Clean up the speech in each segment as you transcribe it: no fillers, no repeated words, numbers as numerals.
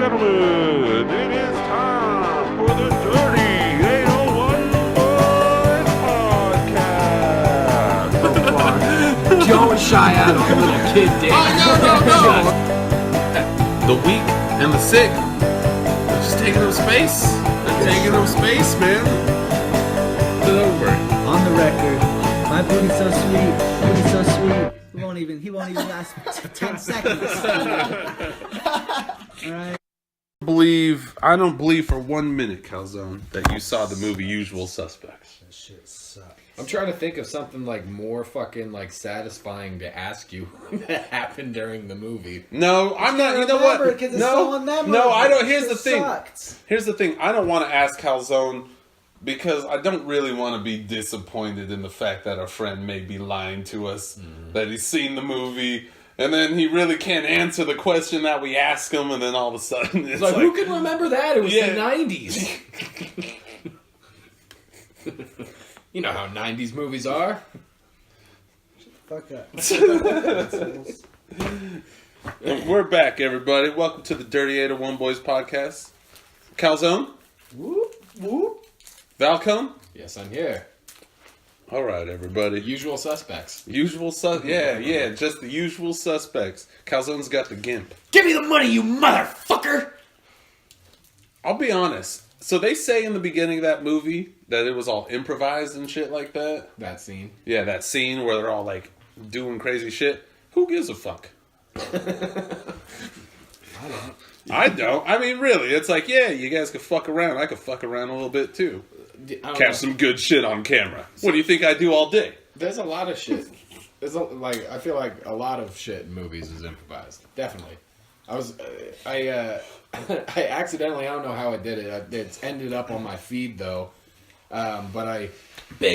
gentlemen, it is time for the Dirty 801 Boys Podcast. Don't shy out of a little kid, Dave. No. The weak and the sick. They're just taking up space. They're taking up space, man. Get over it. On the record, my booty's so sweet. Booty's so sweet. He won't even last 10 seconds. Alright. I don't believe for 1 minute, Calzone, that you saw the movie Usual Suspects. That shit sucks. I'm trying to think of something like more fucking like satisfying to ask you that happened during the movie. No, I'm not. You know what? It's so unmemorable. No, I don't. Here's It the thing. sucked. Here's the thing. I don't want to ask Calzone because I don't really want to be disappointed in the fact that our friend may be lying to us, that he's seen the movie, and then he really can't answer the question that we ask him, and then all of a sudden it's Like, who can remember that? It was Yeah. the 90s. You know how 90s movies are. Fuck up. And we're back, everybody. Welcome to the Dirty 801 Boys Podcast. Calzone? Whoop, whoop. Valcone? Yes, I'm here. All right, everybody. Usual suspects. Yeah, just the usual suspects. Calzone's got the gimp. Give me the money, you motherfucker! I'll be honest. So they say in the beginning of that movie that it was all improvised and shit like that. That scene. Yeah, that scene where they're all like doing crazy shit. Who gives a fuck? I don't. I mean, really, it's like, yeah, you guys could fuck around. I could fuck around a little bit too. I don't Catch know. some good shit on camera. What do you think I do all day? There's a lot of shit. I feel like a lot of shit in movies is improvised. Definitely. I accidentally, I don't know how I did it. It's ended up on my feed though. But I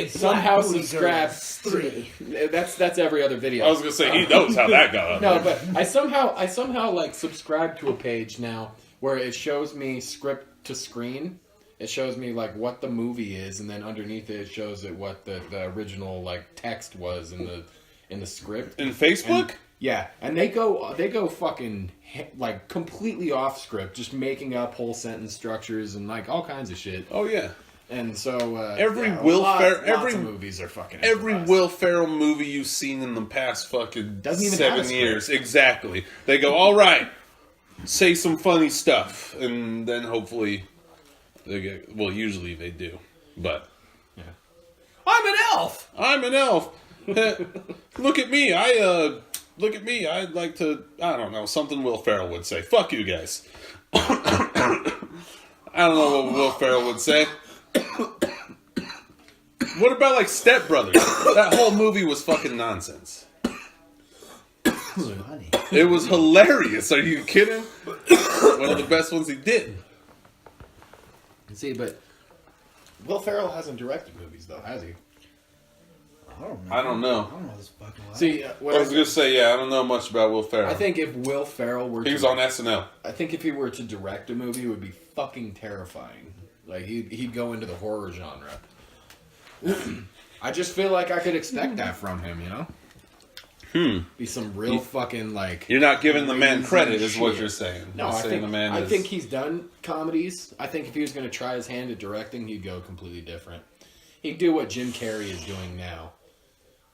somehow subscribed. 3. That's every other video. I was gonna say he knows how that got. No, but I somehow like subscribe to a page now where it shows me script to screen. It shows me like what the movie is, and then underneath it shows it what the original like text was in the script. In Facebook? Yeah, and they go fucking like completely off script, just making up whole sentence structures and like all kinds of shit. Oh yeah. And so every movies are fucking every improvised. Will Ferrell movie you've seen in the past fucking Doesn't even have a 7 script. years, exactly. They go, all right, say some funny stuff, and then hopefully they get. Well, usually they do, but I'm an elf. I'm an elf. Look at me. Look at me. I'd like to. I don't know, something Will Ferrell would say. Fuck you guys. I don't know what Will Ferrell would say. What about like Step Brothers? That whole movie was fucking nonsense. Funny. It was hilarious. Are you kidding? One of the best ones he did. See, but Will Ferrell hasn't directed movies though, has he? I don't know. I don't know this fucking life. See, I was gonna say, yeah, I don't know much about Will Ferrell. I think if Will Ferrell were he was on SNL. I think if he were to direct a movie, it would be fucking terrifying. Like he'd go into the horror genre. I just feel like I could expect that from him, you know? Be some real fucking like. You're not giving the man crazy credit, is what shit. you're saying. No, You're I saying think the man I is. think he's done comedies. I think if he was going to try his hand at directing, he'd go completely different. He'd do what Jim Carrey is doing now,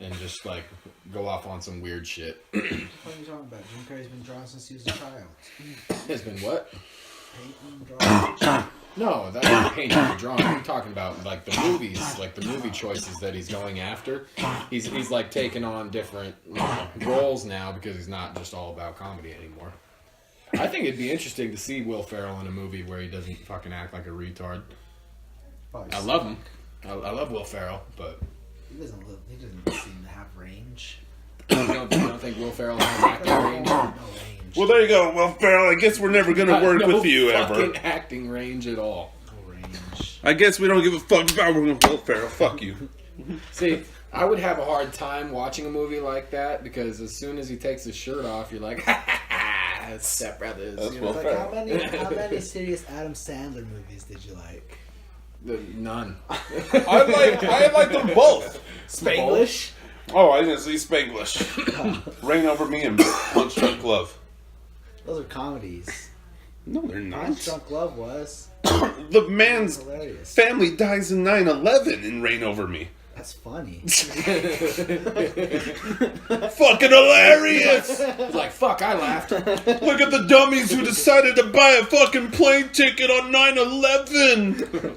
and just like go off on some weird shit. What are you talking about? Jim Carrey's been drawing since he was a child. Has been what? Painting, drawing. No, that's painting and drawing. I'm talking about like the movies, like the movie choices that he's going after. He's like taking on different roles now because he's not just all about comedy anymore. I think it'd be interesting to see Will Ferrell in a movie where he doesn't fucking act like a retard. Probably I love him. I love Will Ferrell, but He doesn't seem to have range. you don't think Will Ferrell has acting range? No range. Well, there you go. Well, Ferrell, I guess we're never gonna work with you fucking ever. acting range at all. No range. I guess we don't give a fuck about Will Ferrell. Fuck you. See, I would have a hard time watching a movie like that because as soon as he takes his shirt off, you're like, ha ha ha, Step Brothers. That's You know? Will Like, how Ferrell. many serious Adam Sandler movies did you like? None. I like them both. Spanglish? Oh, I didn't see Spanglish. Rain Over Me and Punch Drunk Love. Those are comedies. No, they're not. Drunk Love was. The man's Hilarious. family dies in 9/11 in Reign Over Me. That's funny. Fucking hilarious! It's like, fuck, I laughed. Look at the dummies who decided to buy a fucking plane ticket on 9/11.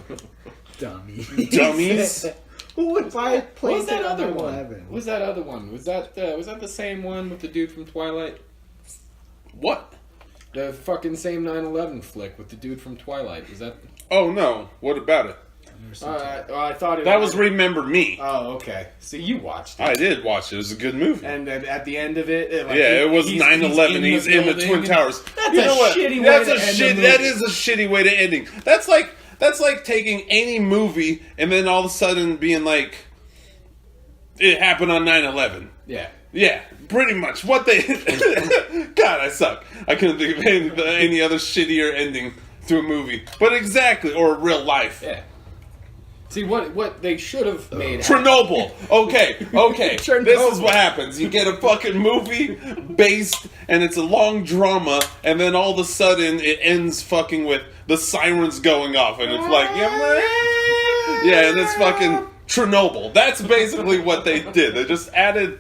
Dummy. Dummies. Who would buy a What plane was that ticket other on one? 11? What was that other one? Was that the same one with the dude from Twilight? What? The fucking same 9/11 flick with the dude from Twilight. Was that? Oh no, what about it? I thought it That was Remember Me. Oh, okay. So you watched it. I did watch it. It was a good movie. And then at the end of it, It was 9/11. He's in the Twin Towers. That's You know a what? shitty way That's to a end shit. the That movie. is a shitty way to ending. That's like taking any movie and then all of a sudden being like, it happened on 9/11. Yeah. Yeah, pretty much. What they... God, I suck. I couldn't think of any other shittier ending to a movie. But exactly, or real life. Yeah. See, what they should have made... Chernobyl. Okay. Chernobyl. This is what happens. You get a fucking movie based, and it's a long drama, and then all of a sudden it ends fucking with the sirens going off, and it's like, yeah, and it's fucking Chernobyl. That's basically what they did. They just added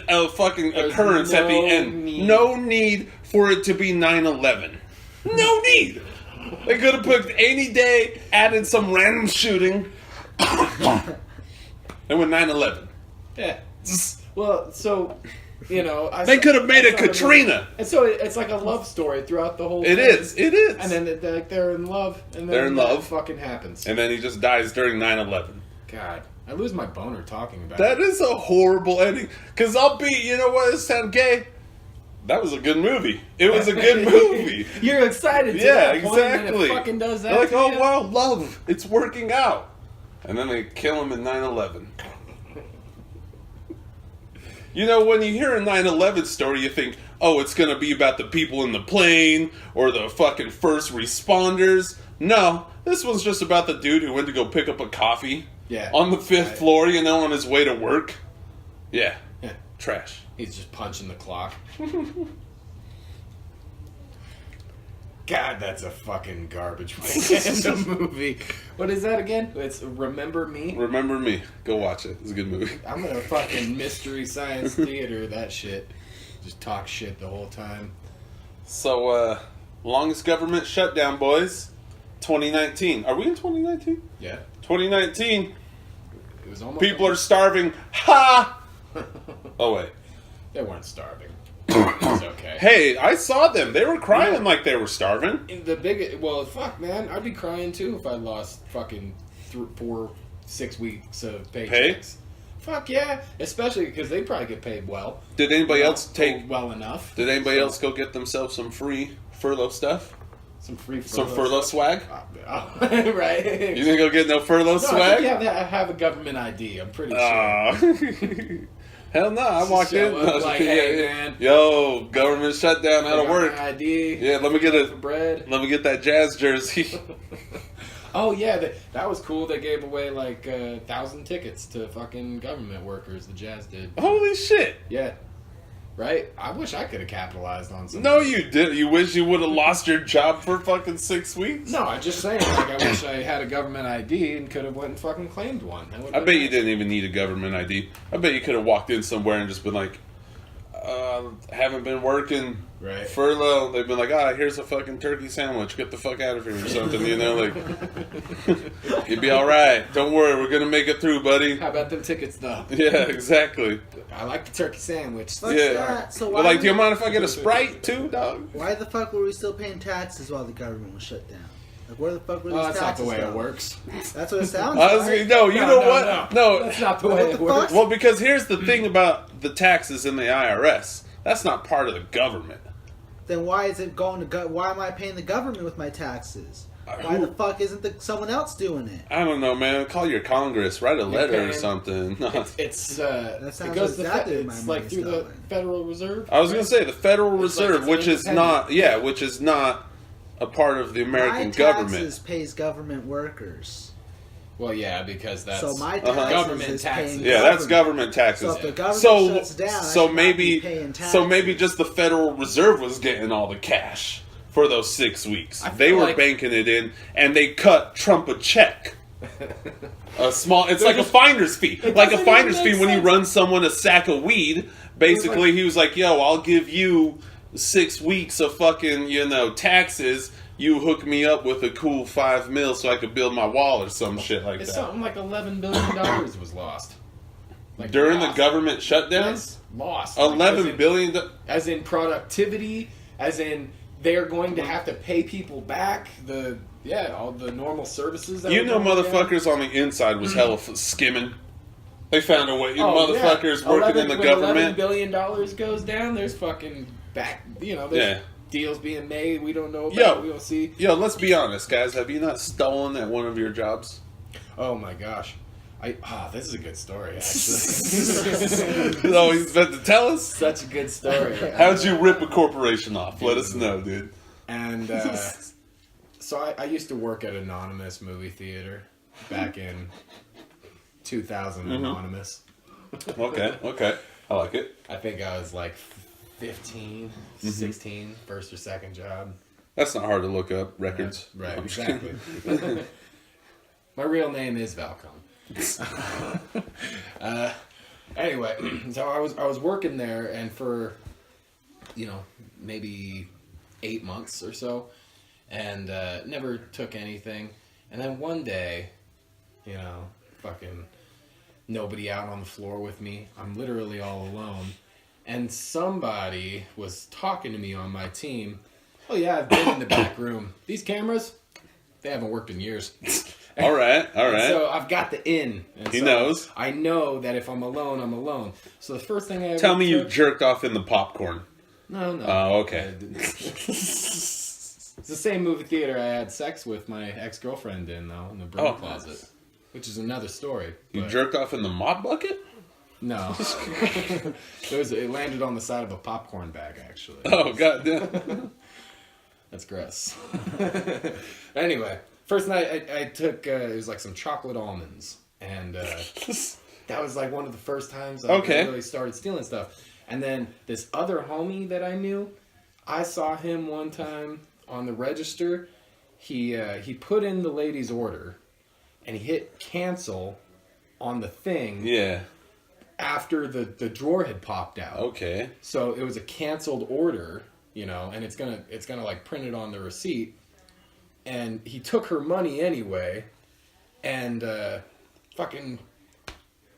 a fucking occurrence at the end. No need for it to be 9/11. No need. They could have picked any day, added some random shooting, and went 9/11. Yeah. Well, so, you know... They could have made it Katrina. And so it's like a love story throughout the whole It thing. is. It is. And then they're in love. And then They're in that love. fucking happens. And then he just dies during 9/11. God. I lose my boner talking about That it. is a horrible ending. Because you know what, it sounds gay. That was a good movie. It was a good movie. You're excited to Yeah, that point, and exactly. it fucking does that. They're like, to oh you? wow, love, it's working out. And then they kill him in 9/11. You know, when you hear a 9/11 story, you think, oh, it's going to be about the people in the plane or the fucking first responders. No, this one's just about the dude who went to go pick up a coffee on the 5th floor, you know, on his way to work. Yeah. Trash. He's just punching the clock. God, that's a fucking garbage way to end a movie. What is that again? It's Remember Me? Remember Me. Go watch it. It's a good movie. I'm gonna fucking Mystery Science Theater that shit. Just talk shit the whole time. So, longest government shutdown, boys. 2019. Are we in 2019? Yeah. 2019. It was almost People are starving. Ha! Oh, wait. They weren't starving. It was okay. Hey, I saw them. They were crying like they were starving. Fuck, man. I'd be crying too if I lost fucking 4-6 weeks of paychecks. Pay? Fuck yeah. Especially because they probably get paid well. Did anybody else take... well enough? Did anybody else go get themselves some free furlough stuff? Some free Some furlough swag? Right. You didn't go get no furlough No, swag? I think you have to have a government ID. I'm pretty sure. Hell no, I walked in. Show up like, hey, man. Yo, government shutdown, I out of got work. my ID. Yeah, let me get that Jazz jersey. Oh yeah, that was cool. They gave away like 1,000 tickets to fucking government workers. The Jazz did. Holy shit! Yeah. Right? I wish I could have capitalized on something. No, you did. You wish you would have lost your job for fucking 6 weeks? No, I'm just saying. Like, I wish I had a government ID and could have went and fucking claimed one. I bet you didn't even need a government ID. I bet you could have walked in somewhere and just been like, haven't been working. Right. Furlough. They've been like, here's a fucking turkey sandwich. Get the fuck out of here or something, you know? Like, you'd be alright. Don't worry. We're going to make it through, buddy. How about them tickets, though? Yeah, exactly. I like the turkey sandwich. Fuck Yeah. that. So But why like, do you mind if I get a Sprite too, dog? Why the fuck were we still paying taxes while the government was shut down? Like, where the fuck were these Oh, that's not the taxes way it from? works. That's what it sounds Honestly, like. no, you know what? No. That's not the What way the it works. fuck? Well, because here's the thing about the taxes in the IRS. That's not part of the government. Then why is it going to why am I paying the government with my taxes? Why the fuck isn't someone else doing it? I don't know, man. Call your Congress. Write a letter or paying- something. It's That sounds it goes exactly to where my it's like money's through the going. Federal Reserve. I was going to say the Federal It's like Reserve, it's which is not, independent. which is not a part of the American My government. taxes pays government workers. Well, yeah, because that's So my Uh-huh. taxes Government is taxes. paying Yeah, that's government taxes. So if the government So, shuts down, I so should not maybe, be paying taxes. so maybe just the Federal Reserve was getting all the cash for those 6 weeks. I feel They were like- banking it in, and they cut Trump a check. A small, it's like a finder's fee. Like a doesn't finder's even fee make when you sense. run someone a sack of weed. Basically, he was like, yo, I'll give you 6 weeks of fucking, taxes. You hook me up with a cool $5 million so I could build my wall or some shit like It's that. something like $11 billion was lost. Like During the lost. government shutdown? Yes, lost. Like, $11 billion. as in productivity, as in they're going to have to pay people back all the normal services. That You were know, going down. motherfuckers on the inside was hella skimming. They found a way. Oh, Motherfuckers yeah. working in the when government. $11 billion goes down, there's fucking back. There's Yeah. deals being made we don't know about. Yo. We don't see. Yo, let's be honest, guys. Have you not stolen at one of your jobs? Oh my gosh. This is a good story, actually. Oh, he's about to tell us? Such a good story. How'd you rip a corporation off? Let us know, dude. And so I used to work at Anonymous Movie Theater back in 2000. Anonymous. Okay. I like it. I think I was like 15, 16, first or second job. That's not hard to look up. Records. Right, I'm just exactly. kidding. My real name is Valcon. Anyway, so I was working there, and for maybe 8 months or so, and never took anything. And then one day, fucking nobody out on the floor with me. I'm literally all alone, and somebody was talking to me on my team. Oh yeah, I've been in the back room. These cameras, they haven't worked in years. All right. So I've got the in. And He so knows. I know that if I'm alone, I'm alone. So the first thing I ever Tell me you took- jerked off in the popcorn. No. Oh, okay. It's the same movie theater I had sex with my ex-girlfriend in, though, in the broom closet. Which is another story. You but- jerked off in the mop bucket? No. It landed on the side of a popcorn bag, actually. Oh, goddamn. That's gross. Anyway, first night I took, it was like some chocolate almonds. And that was like one of the first times I really started stealing stuff. And then this other homie that I knew, I saw him one time on the register. He put in the lady's order, and he hit cancel on the thing Yeah. after the drawer had popped out. Okay. So it was a canceled order, and it's gonna like print it on the receipt. And he took her money anyway, and fucking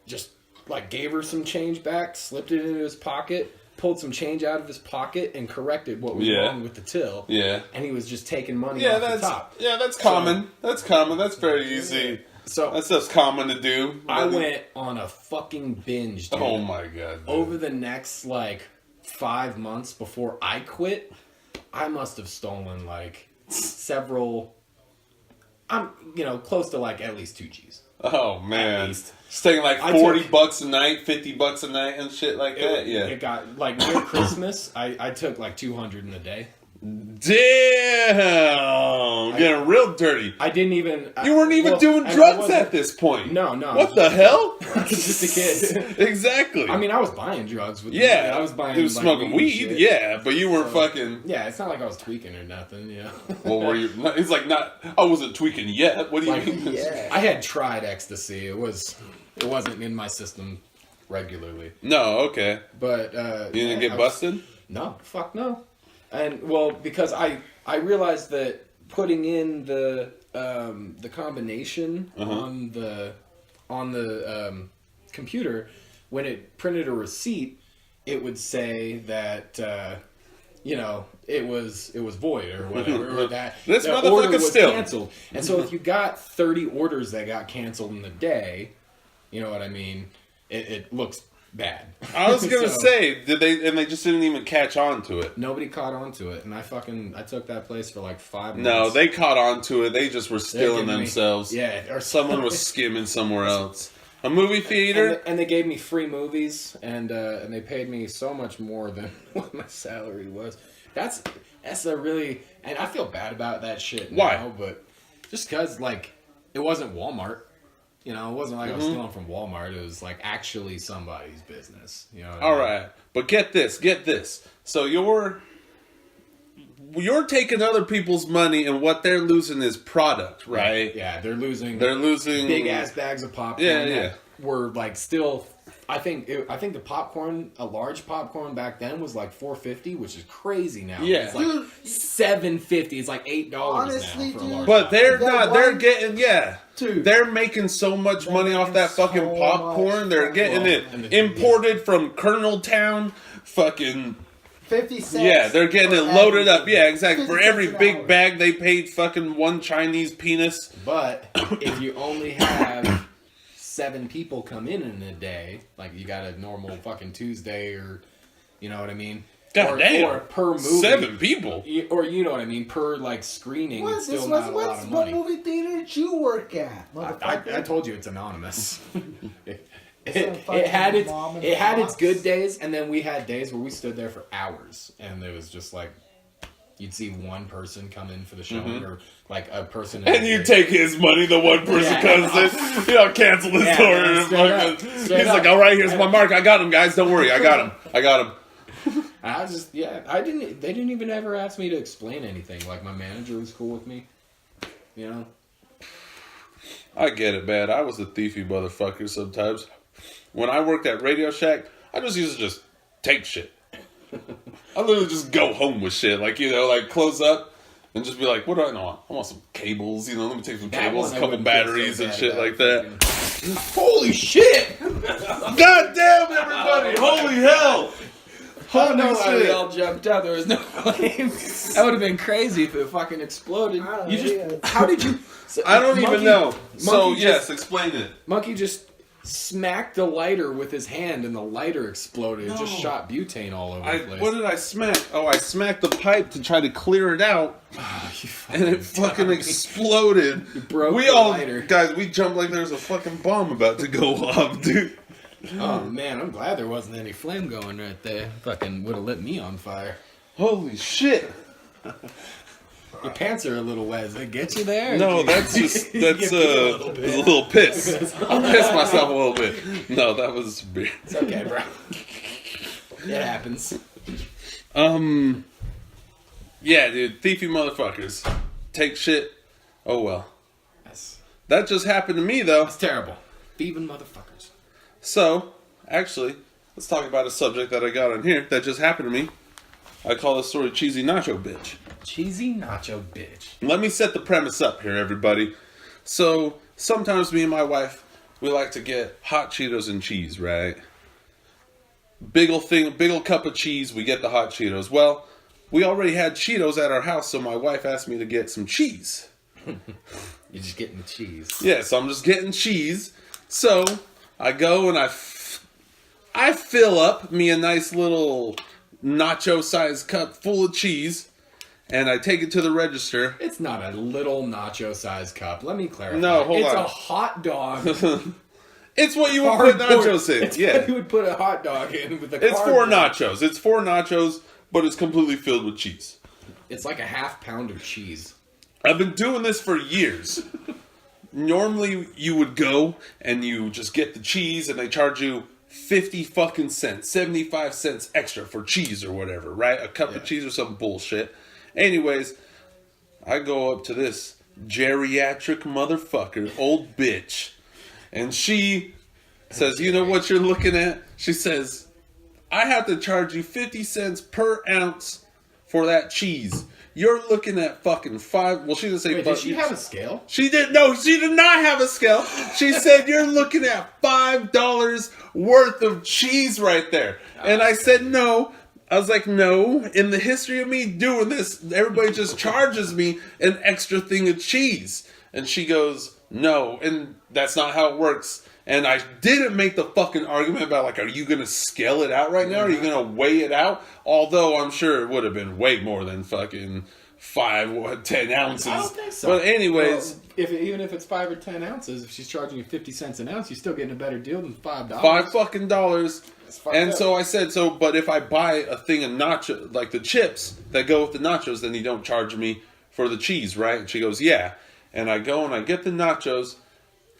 just like gave her some change back, slipped it into his pocket, pulled some change out of his pocket, and corrected what was wrong with the till. Yeah. And he was just taking money Yeah, off that's the top. that's common. That's common. That's very easy. So That's just common to do. I went on a fucking binge, dude. Oh my god. Dude. Over the next like 5 months before I quit, I must have stolen like several. I'm close to like at least 2 G's. Oh man. least. Staying like I $40 a night, $50 a night, and shit like that. Yeah. It got like near Christmas. I took like 200 in a day. Damn. Getting real dirty. I didn't even. You weren't even doing and I drugs wasn't- at this point. No. I What was the hell? I was just a kid. Exactly. I mean, I was buying drugs with. yeah, I was buying. He was like, smoking and weed. shit. Yeah, but you weren't So- fucking. Yeah, it's not like I was tweaking or nothing. Yeah. Well, were you? No, it's like not. I wasn't tweaking yet. What do you Like, mean? yeah. I had tried ecstasy. It wasn't in my system regularly. No. Okay. But You didn't get busted. No, fuck no. And well, because I realized that putting in the combination on the computer, when it printed a receipt, it would say that it was void or whatever, or that This the motherfucker's order was still. canceled. And so if you got 30 orders that got canceled in the day, you know what I mean, it looks bad. I was gonna So- say, did they? And they just didn't even catch on to it. Nobody caught on to it, and I took that place for like 5 months. No, they caught on to it. They just were They're stealing giving me- themselves. Yeah, or Someone was skimming somewhere else. A movie theater. and they gave me free movies, and they paid me so much more than what my salary was. That's a really, and I feel bad about that shit now. Why? But just because like it wasn't Walmart. It wasn't like I was stealing from Walmart. It was like actually somebody's business. What I All mean? right, but get this. So you're taking other people's money, and what they're losing is product, right? Yeah, they're losing big ass bags of popcorn. Yeah, that yeah. Were like still. I think the popcorn, a large popcorn back then was like $4.50, which is crazy now. Yeah. It's like $7.50. It's like $8 Honestly, now for a dude. large. But they're That not. one- They're getting Dude. They're making so much They're money off making that fucking so popcorn. much They're getting money. it And the- imported from Colonel Town. Fucking 50 cents. yeah, they're getting it for loaded up. everything. Yeah, exactly. 50 For every cents an big hour. bag, they paid fucking one Chinese penis. But if you only have 7 people come in a day, like you got a normal fucking Tuesday, or you know what I mean? God damn. Or per movie. 7 people. Or you know what I mean? Per like screening, What? it's This still was not a lot of what money. movie theater did you work at? I Motherfucker? told you it's anonymous. a It fucking had its mom and it had its pops. good days, and then we had days where we stood there for hours, and it was just like you'd see one person come in for the showing, or like a person, And you take his money, the one person Yeah. comes in, you know, cancel the Yeah, store. yeah, and straight up, fucking- straight he's like, up. all right, here's my mark. I got him, guys. Don't worry. I got him. I got him. I just I didn't. They didn't even ever ask me to explain anything. Like my manager was cool with me, you know. I get it, man. I was a thiefy motherfucker sometimes. When I worked at Radio Shack, I just used to just take shit. I literally just go home with shit. Like, you know, like close up and just be like, what do I know? I want some cables, you know, let me take some That cables, one a I couple wouldn't feel batteries so and bad shit about like that. fucking- Holy shit! God damn, everybody! Holy hell! I don't know Holy how we shit! all jumped out. There was no flame. That would have been crazy if it fucking exploded. I don't You know, just yeah. how did you? So, I don't even know. So, Monkey yes, just, explain it. Monkey just smacked the lighter with his hand, and the lighter exploded. It just No. shot butane all over the place. What did I smack? Oh, I smacked the pipe to try to clear it out, and it fucking exploded. You broke we the all, lighter. guys, we jumped like there's a fucking bomb about to go off, dude. Oh man, I'm glad there wasn't any flame going right there. Fucking would have lit me on fire. Holy shit! Your pants are a little wet. Does it get you there? No, that's just that's a a little piss. I pissed myself a little bit. No, that was beer. It's okay, bro. It happens. Yeah, dude, thiefy motherfuckers take shit. Oh well, That's that just happened to me though. terrible. Thieving motherfuckers. So, actually, let's talk about a subject that I got on here that just happened to me. I call this story Cheesy Nacho Bitch. Cheesy nacho bitch. Let me set the premise up here, everybody. So, sometimes me and my wife, we like to get hot Cheetos and cheese, right? Big ol' cup of cheese, we get the hot Cheetos. Well, we already had Cheetos at our house, so my wife asked me to get some cheese. You're just getting the cheese. Yeah, so I'm just getting cheese. So, I go and I fill up me a nice little nacho-sized cup full of cheese, and I take it to the register. It's not a little nacho-sized cup. Let me clarify. No, hold it's on. a hot dog. It's what you would put Cardboard. nachos in. It's Yeah, what you would put a hot dog in with a it's four cardboard. nachos. It's 4 nachos, but it's completely filled with cheese. It's like a half pound of cheese. I've been doing this for years. Normally, you would go and you just get the cheese, and they charge you 50 fucking cents, 75 cents extra for cheese or whatever, right? A cup of cheese or some bullshit. Anyways, I go up to this geriatric motherfucker, old bitch, and she says, you know what you're looking at? She says, I have to charge you 50 cents per ounce for that cheese. You're looking at fucking five. Well, she didn't say Wait, five. did she have a scale? She did no. She did not have a scale. She said you're looking at $5 worth of cheese right there, and I said no. I was like, no. In the history of me doing this, everybody just charges me an extra thing of cheese, and she goes, no, and that's not how it works. And I didn't make the fucking argument about, like, are you going to scale it out right now? Are you going to weigh it out? Although I'm sure it would have been way more than fucking 10 ounces. I don't think so. But anyways, Well, even if it's 5 or 10 ounces, if she's charging you 50 cents an ounce, you're still getting a better deal than $5. $5 fucking dollars. fucked And up. so I said, but if I buy a thing of nacho, like the chips that go with the nachos, then you don't charge me for the cheese, right? And she goes, yeah. And I go and I get the nachos,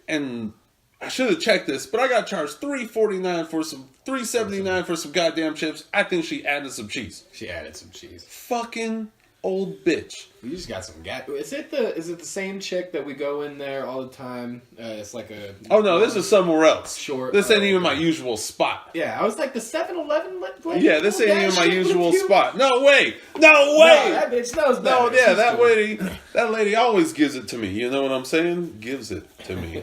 and I should have checked this, but I got charged $3.49 for some, $3.79 for some goddamn chips. I think she added some cheese. She added some cheese. Fucking old bitch. You just got some gas. Is it the same chick that we go in there all the time? It's like a. Oh no, this is somewhere else. Short. This ain't even my usual spot. Yeah, I was like the 7-Eleven lady. Yeah, this ain't that even my shit with usual you? spot. No way. No No, way. that bitch knows No, better. yeah, She's that lady always gives it to me. You know what I'm saying? Gives it to me.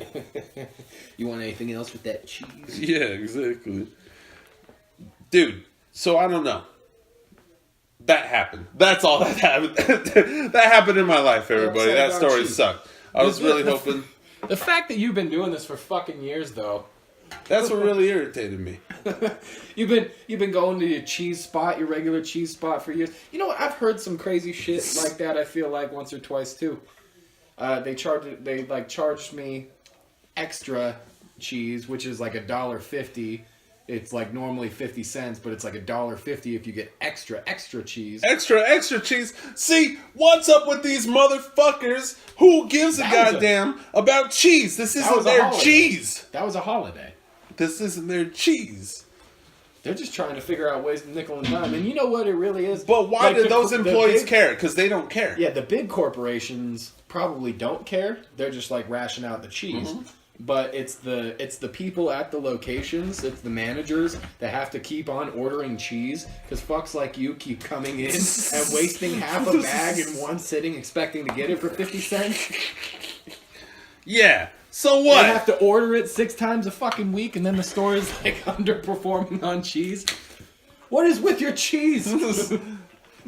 You want anything else with that cheese? Yeah, exactly. Dude, so I don't know. That happened. That's all that happened. That happened in my life, everybody. upset That about story cheese. sucked. I was really hoping. The fact that you've been doing this for fucking years, though. That's what really irritated me. You've been going to your cheese spot, your regular cheese spot for years. You know what? I've heard some crazy shit like that. I feel like once or twice too. They charged me extra cheese, which is like $1.50. It's like normally 50 cents, but it's like $1.50 if you get extra cheese. Extra cheese. See, what's up with these motherfuckers? Who gives a That was goddamn about cheese? This isn't was a their holiday. cheese. That was a holiday. This isn't their cheese. They're just trying to figure out ways to nickel and dime. And you know what it really is? But why Like do the- those the employees big- care? Because they don't care. Yeah, the big corporations probably don't care. They're just like rationing out the cheese. Mm-hmm. But it's the people at the locations, it's the managers that have to keep on ordering cheese because fucks like you keep coming in and wasting half a bag in one sitting expecting to get it for 50 cents. Yeah. So They what? have to order it 6 times a fucking week and then the store is like underperforming on cheese. What is with your cheese?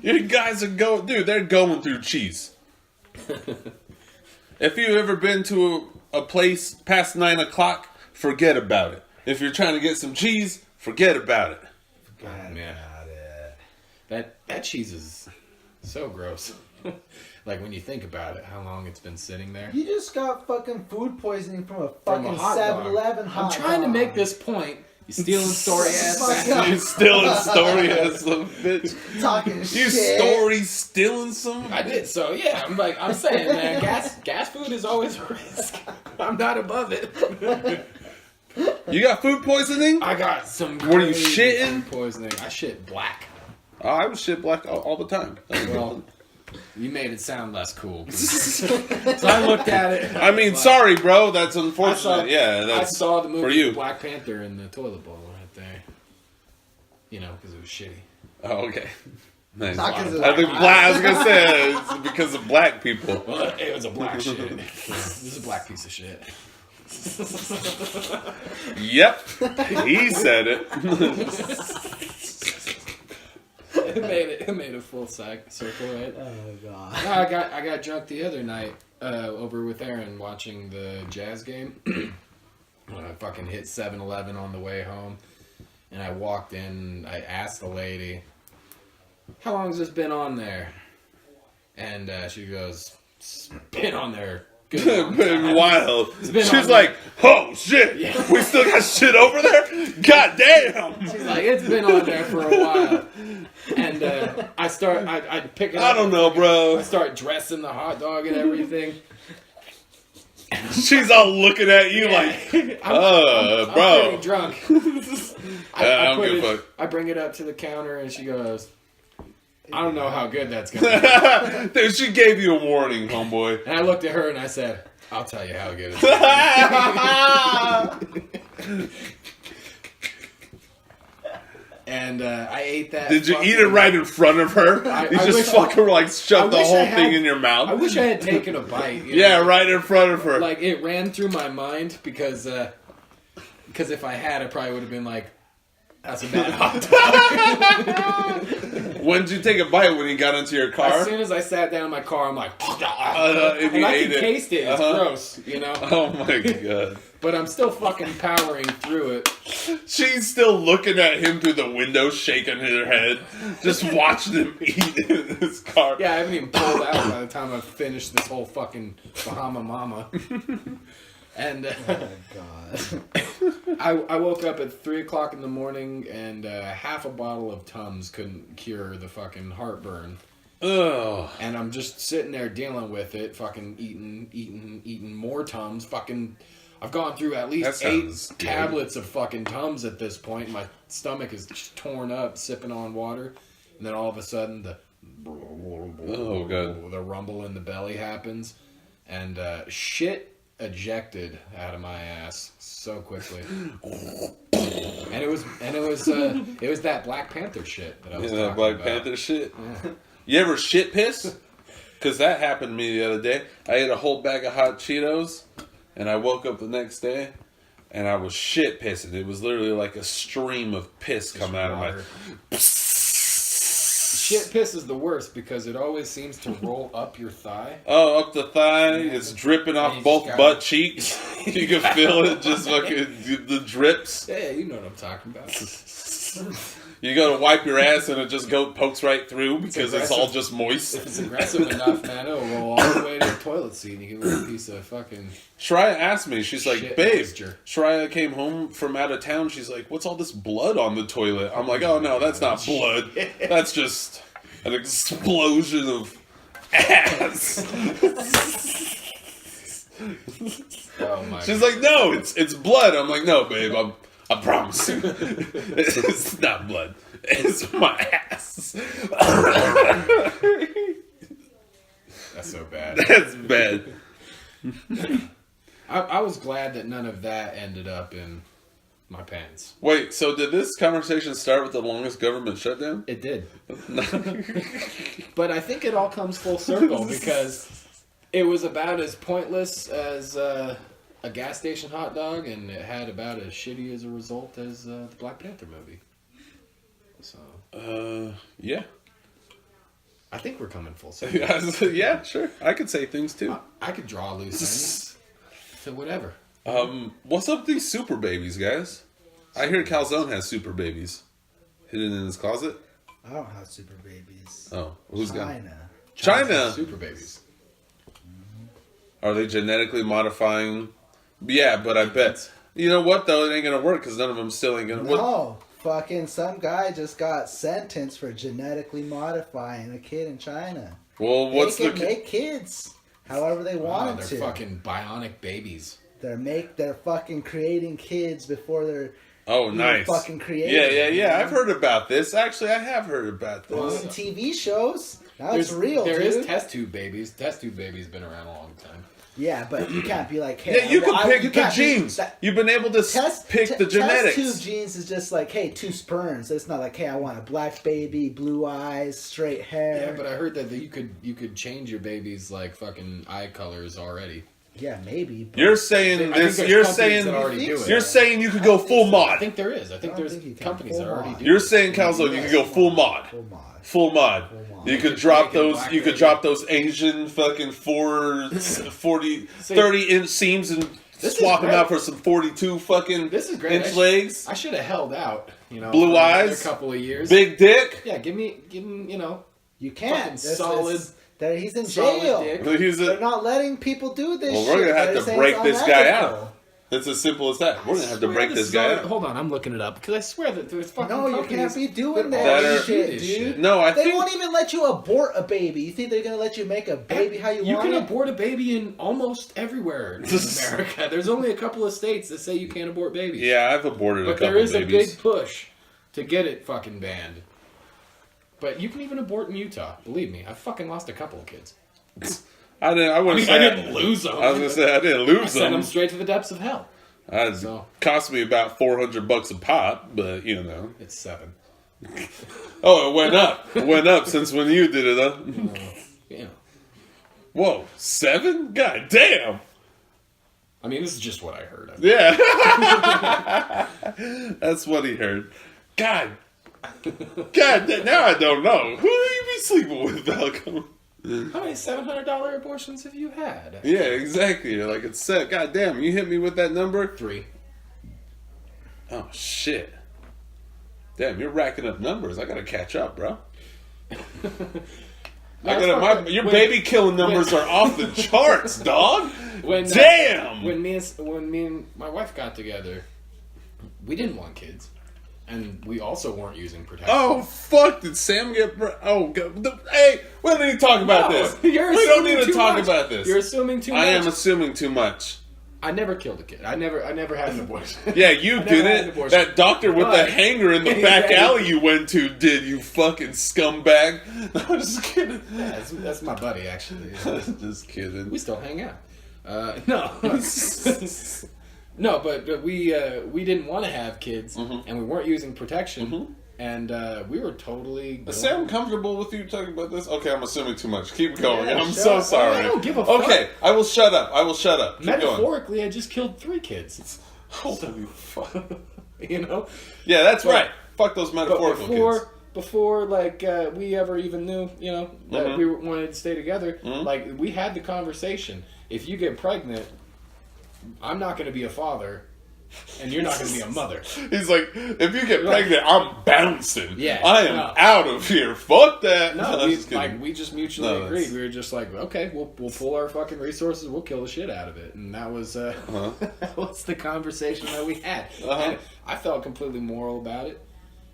You guys are going, dude. They're going through cheese. If you've ever been to a place past 9 o'clock, forget about it. If you're trying to get some cheese, forget about it. Man. That cheese is so gross. Like when you think about it, how long it's been sitting there. You just got fucking food poisoning from a From a fucking hot dog. 7-Eleven hot I'm trying to dog. make this point. You stealing story ass Fuck bastard. up. You stealing story as a bitch. Talking You shit. story stealing some? I did so, yeah. I'm saying, man, gas food is always a risk. I'm not above it. You got food poisoning? I got some. Were you crazy shitting? food poisoning? I shit black. Oh, I was shit black all the time. Well, you made it sound less cool. So I looked at it. I mean, Like, sorry, bro. That's I unfortunate. saw, Yeah, that's I saw the movie for you. Black Panther in the toilet bowl right there. You know, because it was shitty. Oh, okay. Nice. Not 'cause of I think that. black. I was gonna say it's because of black people. Well, it was a black shit. This is a black piece of shit. Yep, he said it. It made a full circle, right? Oh god. I got drunk the other night over with Aaron watching the Jazz game. I fucking hit 7-Eleven on the way home, and I walked in. I asked the lady, "How long has this been on there?" And she goes, "It's been on there. Good long Been time." wild. been She's on like, "Oh shit, we still got shit over there. God damn." She's like, "It's been on there for a while." And I pick it up. I don't know, I bro. start dressing the hot dog and everything. She's all looking at you like, I'm bro. pretty drunk. I don't put give a it- fuck. I bring it up to the counter and she goes, "I don't know how good that's gonna be." Dude, she gave you a warning, homeboy. And I looked at her and I said, "I'll tell you how good it is." And I ate that. Did you fucking- eat it right in front of her? You I just wish- fucking like I shoved the wish whole I thing had- in your mouth. I wish I had taken a bite. You Yeah, know? right in front of her. Like it ran through my mind because if I had, I probably would have been like, "That's a bad hot dog." When did you take a bite when you got into your car? As soon as I sat down in my car, I'm like, If and you I ate can it. taste it. It's Uh-huh. gross, you know. Oh my god. But I'm still fucking powering through it. She's still looking at him through the window, shaking her head, just watching him eat in his car. Yeah, I haven't even pulled out by the time I finished this whole fucking Bahama Mama. And Oh god. I woke up at 3 o'clock in the morning, and half a bottle of Tums couldn't cure the fucking heartburn. Ugh. And I'm just sitting there dealing with it, fucking eating more Tums. Fucking, I've gone through at That least sounds 8 good. tablets of fucking Tums at this point. My stomach is just torn up, sipping on water. And then all of a sudden, the Oh, God. the rumble in the belly happens, and shit ejected out of my ass so quickly. And it was that Black Panther shit that I was Yeah, talking that Black about. Panther shit. You ever shit piss? Because that happened to me the other day. I ate a whole bag of hot Cheetos, and I woke up the next day, and I was shit pissing. It was literally like a stream of piss coming out of my... Water. Shit piss is the worst because it always seems to roll up your thigh. Oh, up the thigh. It's dripping off you both just butt gotta- cheeks. You can feel it just fucking... The drips. Yeah, you know what I'm talking about. You go to wipe your ass, and it just pokes right through because it's all aggressive. just moist. If it's aggressive enough, man, it'll roll all the way to the toilet seat and you get a little piece of fucking... Shreya asked me, she's like, Shit babe, mixture. Shreya came home from out of town. She's like, what's all this blood on the toilet? I'm like, oh no, that's not blood. That's just an explosion of ass. Oh my She's like, no, it's blood. I'm like, no, babe, I promise you. It's not blood. It's my ass. That's so bad. That's bad. I was glad that none of that ended up in my pants. Wait, so did this conversation start with the longest government shutdown? It did. But I think it all comes full circle because it was about as pointless as a gas station hot dog, and it had about as shitty as a result as the Black Panther movie. So Yeah. I think we're coming full circle. Yeah, sure. I could say things too. I could draw loose ends to whatever. What's up with these super babies, guys? I hear Calzone has super babies hidden in his closet. I don't have super babies. Oh, who's got China. China? Super babies. Are they genetically modifying? Yeah, but I bet. You know what though? It ain't gonna work because none of them still ain't gonna. What? No, fucking some guy just got sentenced for genetically modifying a kid in China. Well, what's they the? can make kids however they want They're to. fucking bionic babies. They're fucking creating kids before they're Oh, even nice. fucking created. Yeah. I've heard about this. Actually, I have heard about On this. TV shows. Now it's real, There dude. is test tube babies. Test tube babies been around a long time. Yeah, but you can't be like, hey, Yeah, you can pick you the can't be- genes. that- You've been able to pick the genetics. Test tube genes is just like, hey, 2 sperms. It's not like, hey, I want a black baby, blue eyes, straight hair. Yeah, but I heard that you could change your baby's like fucking eye colors already. Yeah, maybe. But You're saying I think this. there's You're companies saying that already do it. you're saying you could go full I mod. think there is. I think I don't there's think you can. companies that Full already mod. do. You're it. saying, Calzo, you could go full mod. Full mod. Full mod. Full mod. You could drop Making those. black You could baby. drop those Asian fucking 40, 30-inch seams and This is swap them great. out for some 42 fucking This is great. inch legs. I should have held out. You know, Blue for another eyes, couple of years. Big dick. Yeah, give me. You know, You can't. Fucking This solid- is- that he's in solid jail. dick. He's They're a, not letting people do this well, shit. we're gonna have They're to saying break it's this guy unethical. out. It's as simple as that. We're gonna have to Swear break this guy is- out. Hold on, I'm looking it up because I swear that there's fucking. No, you companies can't be doing that that, already shit, do this dude. shit. No, I They think won't even let you abort a baby. You think they're gonna let you make a baby how you You want can it? abort a baby in almost everywhere in America. There's only a couple of states that say you can't abort babies. yeah, I've aborted a But couple there is babies. a big push to get it fucking banned. But you can even abort in Utah. Believe me, I fucking lost a couple of kids. I wouldn't say I didn't lose them. I was gonna say I didn't I lose sent them them. straight to the depths of hell. It So- cost me about $400 a pop, but you know. It's 7. Oh, it went up. It went up since when you did it, huh? You know. Whoa, 7? God damn. I mean, this is just what I heard. Yeah. That's what he heard. God. Now I don't know. Who do you be sleeping with, Falcon? How many $700 abortions have you had? Yeah, exactly. You're like, it's set. God damn, you hit me with that number? 3. Oh, shit. Damn, you're racking up numbers. I gotta catch up, bro. Your baby killing numbers are off the charts, dog. Damn. When me and my wife got together, we didn't want kids, and we also weren't using protection. Oh, fuck, did Sam get... Oh, God. Hey, we don't need to talk about this. We don't need to talk about this. You're assuming too much. I am assuming too much. I never killed a kid. I never had an abortion. Yeah, you I never had an didn't. abortion. That doctor with the But- hanger in the back Exactly. alley you went to did, you fucking scumbag. No, I'm just kidding. Yeah, that's my buddy, actually. Just kidding. We still hang out. No. No, but we didn't want to have kids, and we weren't using protection, and we were totally. Is Sam comfortable with you talking about this? Okay, I'm assuming too much. Keep going. Yeah, I'm sure. so sorry. I don't give a fuck. Okay, I will shut up. Keep going. Metaphorically, I just killed 3 kids. Holy fuck. You know. Yeah, that's But- right. Fuck those But metaphorical kids. before like we ever even knew, you know, that we wanted to stay together, Mm-hmm. like we had the conversation. If you get pregnant, I'm not going to be a father, and you're not going to be a mother. He's like, if you get pregnant, I'm bouncing. Yeah, I am no. out of here. Fuck that. No, I'm we, just kidding. like we just mutually No, agreed. that's- We were just like, okay, we'll pull our fucking resources, we'll kill the shit out of it, and that was that was the conversation that we had. And I felt completely moral about it,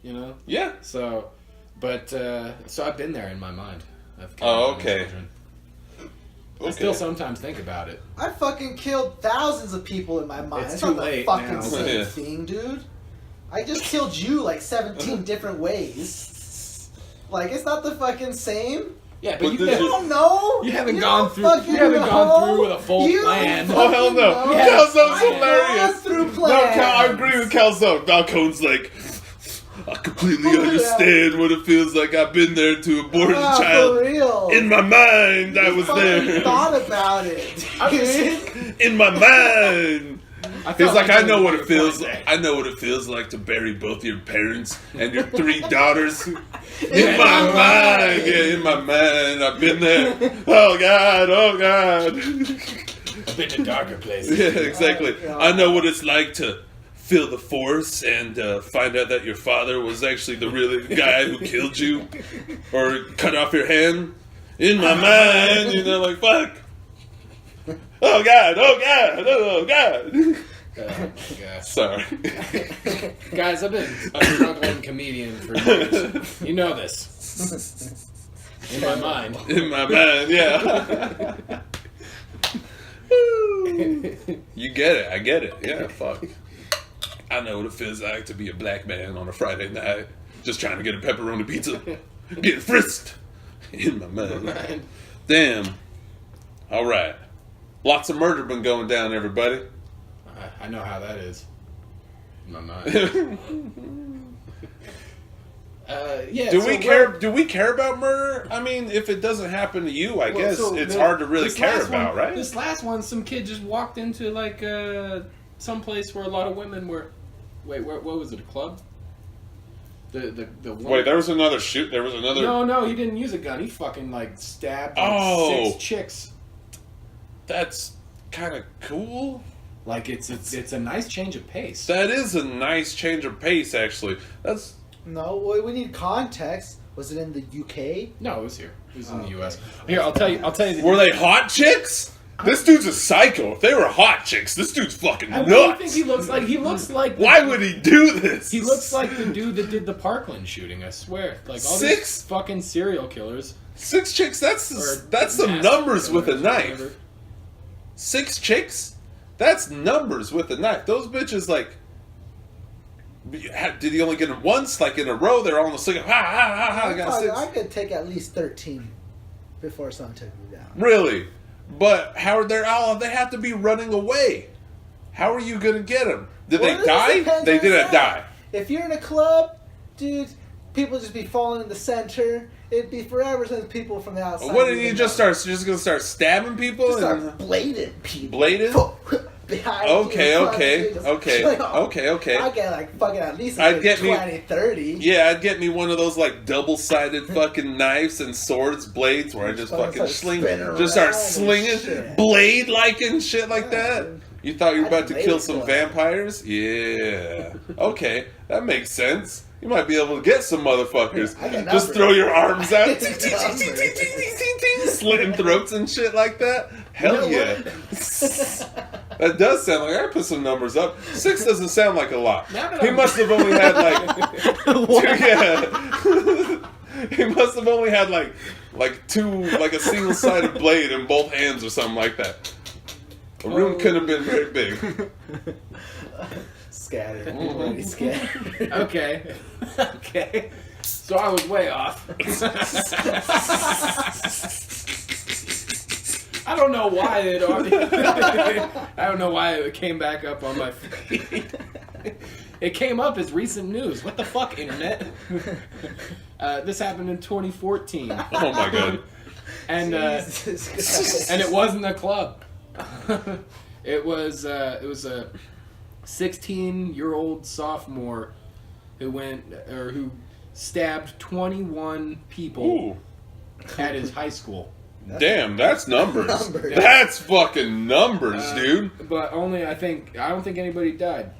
you know. Yeah. So, but so I've been there in my mind. I've Oh, killed okay. children. I Okay. still sometimes think about it. I fucking killed thousands of people in my mind. It's It's, too not the late fucking now. same Yeah. thing, dude. I just killed you like 17 different ways. Like, it's not the fucking same. Yeah, But but you this You is- don't know. You haven't You gone don't through- fucking you haven't gone know. through with a full You plan. don't Oh, hell fucking no. know. Yeah. Calzone's I've gone hilarious. through No, plans. I agree with Calzone. Falcone's like, I completely Oh, yeah. understand what it feels like. I've been there to abort a Ah, child. for real. In my mind, I was fucking there. thought about it, dude. In my mind. I He's felt like, I it know was what a it feels. fun day. I know what it feels like to bury both your parents and your 3 daughters. In In my my mind, mind. yeah, in my mind. I've been there. Oh God, oh God. I've been to darker places. Yeah, exactly. God. I know what it's like to feel the force and find out that your father was actually the real guy who killed you or cut off your hand. In my mind, you know, like fuck. Oh God! Oh God! Oh God! Yeah. Sorry. Guys, I've been a struggling comedian for years. You know this. In my mind. In my mind, yeah. You get it. I get it. Yeah, fuck. I know what it feels like to be a black man on a Friday night, just trying to get a pepperoni pizza, get frisked. In my mind. Damn. All right. Lots of murder been going down, everybody. I know how that is. In my mind. Yeah. Do so we what- care? Do we care about murder? I mean, if it doesn't happen to you, I well, guess so it's the- hard to really this care last about, one- right? This last one, some kid just walked into like some place where a lot of women were. Wait, what was it? A club? The one. Wait, there was another shoot. There was another. No, he didn't use a gun. He fucking like stabbed like, Oh. 6 chicks. That's kind of cool. Like it's a nice change of pace. That is a nice change of pace, actually. That's No, we need context. Was it in the UK? No, it was here. It was in the U.S. Here, I'll tell you. the were they hot chicks? This dude's a psycho. If they were hot chicks, this dude's fucking I really nuts. think he looks like Why would he do this? He looks like the dude that did the Parkland shooting. I swear, like all 6? these fucking serial killers. 6 chicks. That's Or some mass numbers with a killers, knife. whatever. 6 chicks? That's numbers with a knife. Those bitches, like, did he only get them once? Like in a row? They're all in a single. Ha ha ha ha. I got 6. I could take at least 13 before someone took me down. Really? But how are they all? They have to be running away. How are you gonna get them? Did Well, they this die? depends They on didn't that. die. If you're in a club, dude, people just be falling in the center. It'd be forever since people from the outside. What did you even just know. start? Just gonna start stabbing people? Just and- start blading people. Blading? Behind Okay, you, okay, fucking- okay, like, okay. I get like fucking at least I'd like get me- 20, 30. Yeah, I'd get me one of those like double-sided fucking knives and swords, blades, where I just Fucking fucking start sling, spinning just start around and slinging, shit. blade-like and shit like that. dude. You thought you were I'd about to blade kill it some for it. vampires? Yeah. Okay, that makes sense. You might be able to get some motherfuckers. I got Just numbers. throw your arms out, I got numbers. slitting throats and shit like that. Hell You know yeah. That does sound like I put some numbers up. 6 doesn't sound like a lot. Now that He I'm- must have only had like yeah. He must have only had like 2 like a single sided blade in both hands or something like that. The room couldn't have been very big. Scattered. Everybody scattered. Okay. Okay. So I was way off. I don't know why I don't know why it came back up on my feed. It came up as recent news. What the fuck, internet? This happened in 2014. Oh my god. And Jesus Christ. and it wasn't a club. It was a 16-year-old sophomore who stabbed 21 people Ooh. at his high school. Damn, that's numbers. Numbers. That's fucking numbers, dude. But only I don't think anybody died.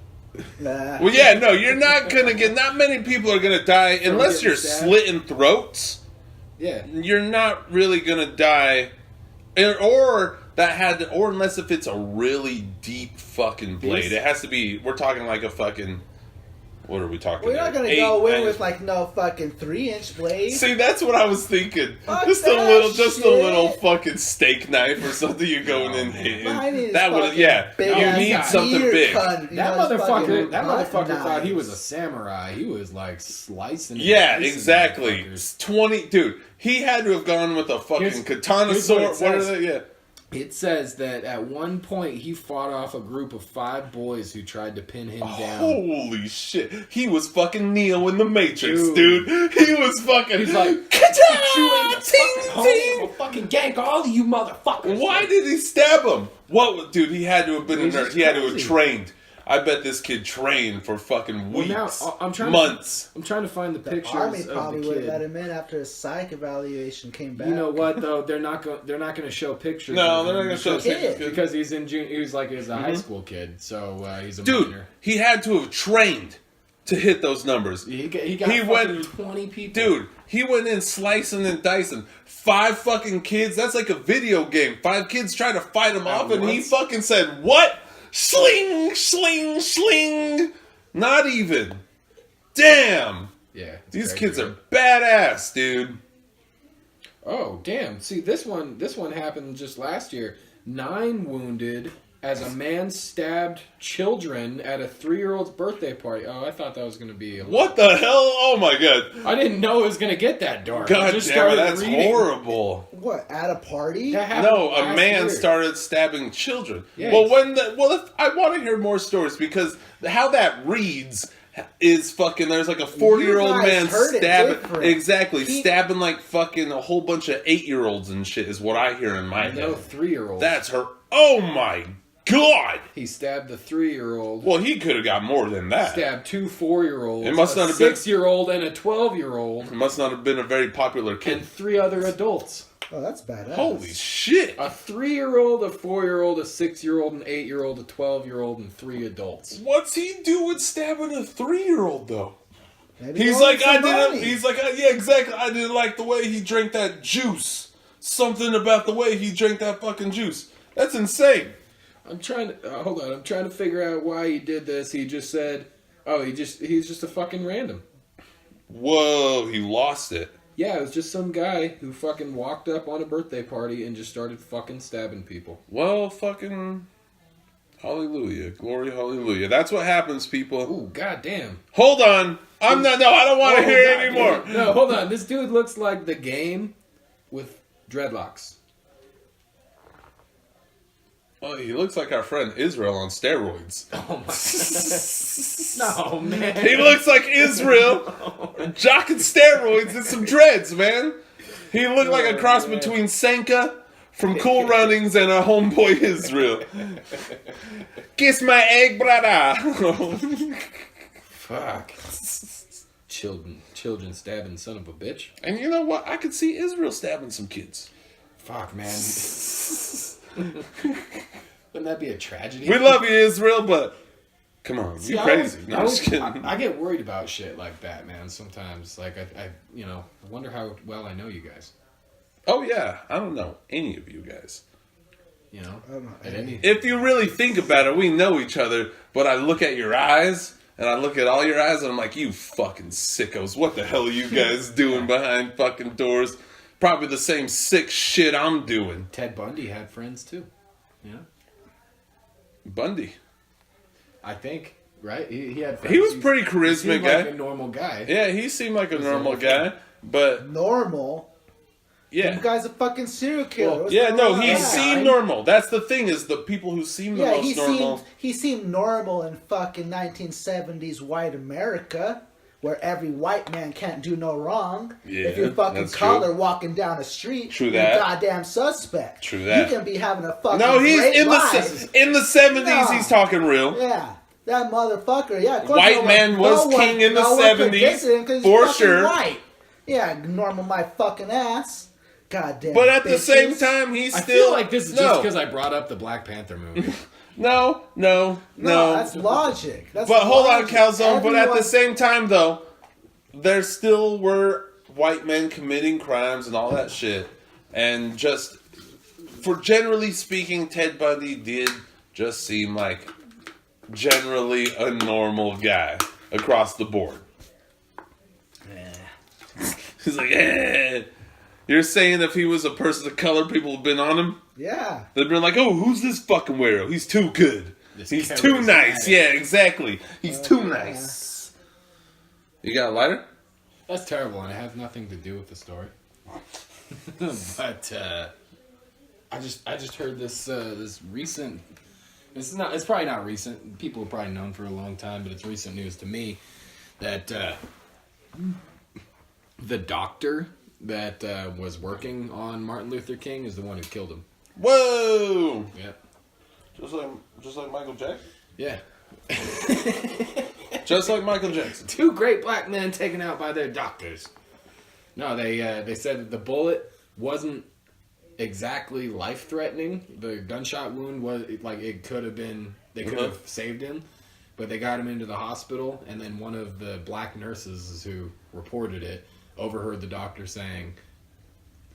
Nah. Well, yeah, no, you're not gonna get. Not many people are gonna die unless getting you're stabbed. slitting throats. Yeah. You're not really gonna die, or unless if it's a really deep fucking blade. It has to be. We're talking like a fucking. What are we talking? We're not there? gonna go in 8, with like no fucking 3-inch blade. See, that's what I was thinking. Fuck Just that a little shit. fucking steak knife or something. You're going in hitting. Mine is That would, fucking yeah. big You ass need something deer big. cunt, you That know, it's fucking motherfucker butt thought he was a knives. samurai. He was like slicing. and Yeah, dicing exactly. motherfuckers. 20, dude. He had to have gone with a fucking Here's- katana here's what sword. it What are says. they? Yeah. It says that at one point he fought off a group of 5 boys who tried to pin him down. Holy shit. He was fucking Neo in the Matrix, Dude. dude. He was fucking. He's like, Ka-ta! "Get you in the fucking hole, ting, we'll fucking gank all of you motherfuckers." Why did he stab him? What, dude? He had to have been a He's nerd. just He had to have crazy. trained. I bet this kid trained for fucking Well, weeks, now, I'm trying months. I'm trying to find the The pictures army of probably the would have let kid. him in after his psych evaluation came back. You know what though? They're not going to show pictures. No, of they're not him gonna show because- pictures. because he's in June. He was a high school kid, so he's a Dude, minor. he had to have trained to hit those numbers. He got he fucking went- 20 people. Dude, he went in slicing and dicing. 5 fucking kids. That's like a video game. 5 kids tried to fight him off, and he once? fucking said, "What? Sling, sling, sling." Not even. Damn. Yeah, it's These crazy. kids are badass, dude. Oh damn! See this one happened just last year. 9 wounded as a man stabbed children at a 3-year-old's birthday party. Oh, I thought that was gonna be. What the hell? Oh my god. I didn't know it was gonna get that dark. I God just damn it, started that's reading. horrible. What, at a party? That happened No, a last man year. started stabbing children. Yeah, well, he's- if, I want to hear more stories because how that reads is fucking. There's like a 40-year-old You guys man heard it stabbing, different. exactly, He- stabbing like fucking a whole bunch of 8-year-olds and shit is what I hear in my No head. 3-year-old. That's her. Oh my god. He stabbed the 3-year-old. Well, he could have got more than that. Stabbed 2 4-year-olds. It must a not have been- 6-year-old and a 12-year-old, It must not have been a very popular kid. and 3 other adults. Oh, that's badass. Holy shit. A 3-year-old, a 4-year-old, a 6-year-old, an 8-year-old, a 12-year-old, and 3 adults. What's he doing stabbing a 3-year-old though? Maybe He's he like, owed I some didn't. money. He's like, yeah, exactly. I didn't like the way he drank that juice. Something about the way he drank that fucking juice. That's insane. I'm trying to hold on. I'm trying to figure out why he did this. He just said, "Oh, he's just a fucking random." Whoa, he lost it. Yeah, it was just some guy who fucking walked up on a birthday party and just started fucking stabbing people. Well, fucking hallelujah, glory, hallelujah. That's what happens, people. Ooh, goddamn. Hold on. I'm not. No, I don't want to Oh, hear it goddamn. anymore. No, hold on. This dude looks like the game with dreadlocks. Well, he looks like our friend Israel on steroids. No, man. He looks like Israel, jocking steroids and some dreads, man. He looked like a cross man. between Senka from Cool Runnings and our homeboy Israel. Kiss my egg, brother. Fuck. Children stabbing son of a bitch. And you know what? I could see Israel stabbing some kids. Fuck, man. Wouldn't that be a tragedy? We love you, Israel, but come on, See, you I crazy. always- No, I I'm just always- kidding. I get worried about shit like that, man. Sometimes, like I wonder how well I know you guys. Oh yeah, I don't know any of you guys. You know, I don't know. at any. If you really think about it, we know each other, but I look at your eyes, and I look at all your eyes, and I'm like, you fucking sickos. What the hell are you guys doing behind fucking doors? Probably the same sick shit I'm doing. Ted Bundy had friends too. Yeah. Bundy. I think, right? He had. He was friends. pretty He charismatic seemed guy. like a normal guy. Yeah, he seemed like a He's normal a- guy, but Normal. The yeah. guy's a fucking serial killer. What's Yeah, going no, on he with that seemed guy? normal. That's the thing, is the people who seem the Yeah, most normal. he seemed normal in fucking 1970s white America, where every white man can't do no wrong. Yeah, if you're fucking that's color true. walking down the street, True you're that. a goddamn suspect. True that. You can be having a fucking No, he's great in life. the 70s. No. He's talking real. Yeah, that motherfucker. Yeah, of course White no one- man was no one- king in the no one 70s, predicted him 'cause he's for fucking sure. White. Yeah, normal my fucking ass. Goddamn. But at the same bitches. time, he's I still feel like this is no, just because I brought up the Black Panther movie. no, No, that's logic. That's But hold on, logic. Calzone. But at the Everyone- same time, though, there still were white men committing crimes and all that shit. And just, for generally speaking, Ted Bundy did just seem like generally a normal guy across the board. He's like, eh. You're saying if he was a person of color, people would have been on him? Yeah. They've been like, oh, who's this fucking weirdo? He's too good. This He's charismatic. too nice. Yeah, exactly. He's too nice. You got a lighter? That's terrible, and it has nothing to do with the story. But I just heard this this recent. It's probably not recent. People have probably known for a long time, but it's recent news to me that the doctor that was working on Martin Luther King is the one who killed him. Whoa! Yep. Just like Michael Jackson. Yeah. Just like Michael Jackson. Two great black men taken out by their doctors. No, they said that the bullet wasn't exactly life threatening. The gunshot wound was like it could have been. They could have saved him, but they got him into the hospital, and then one of the black nurses who reported it overheard the doctor saying,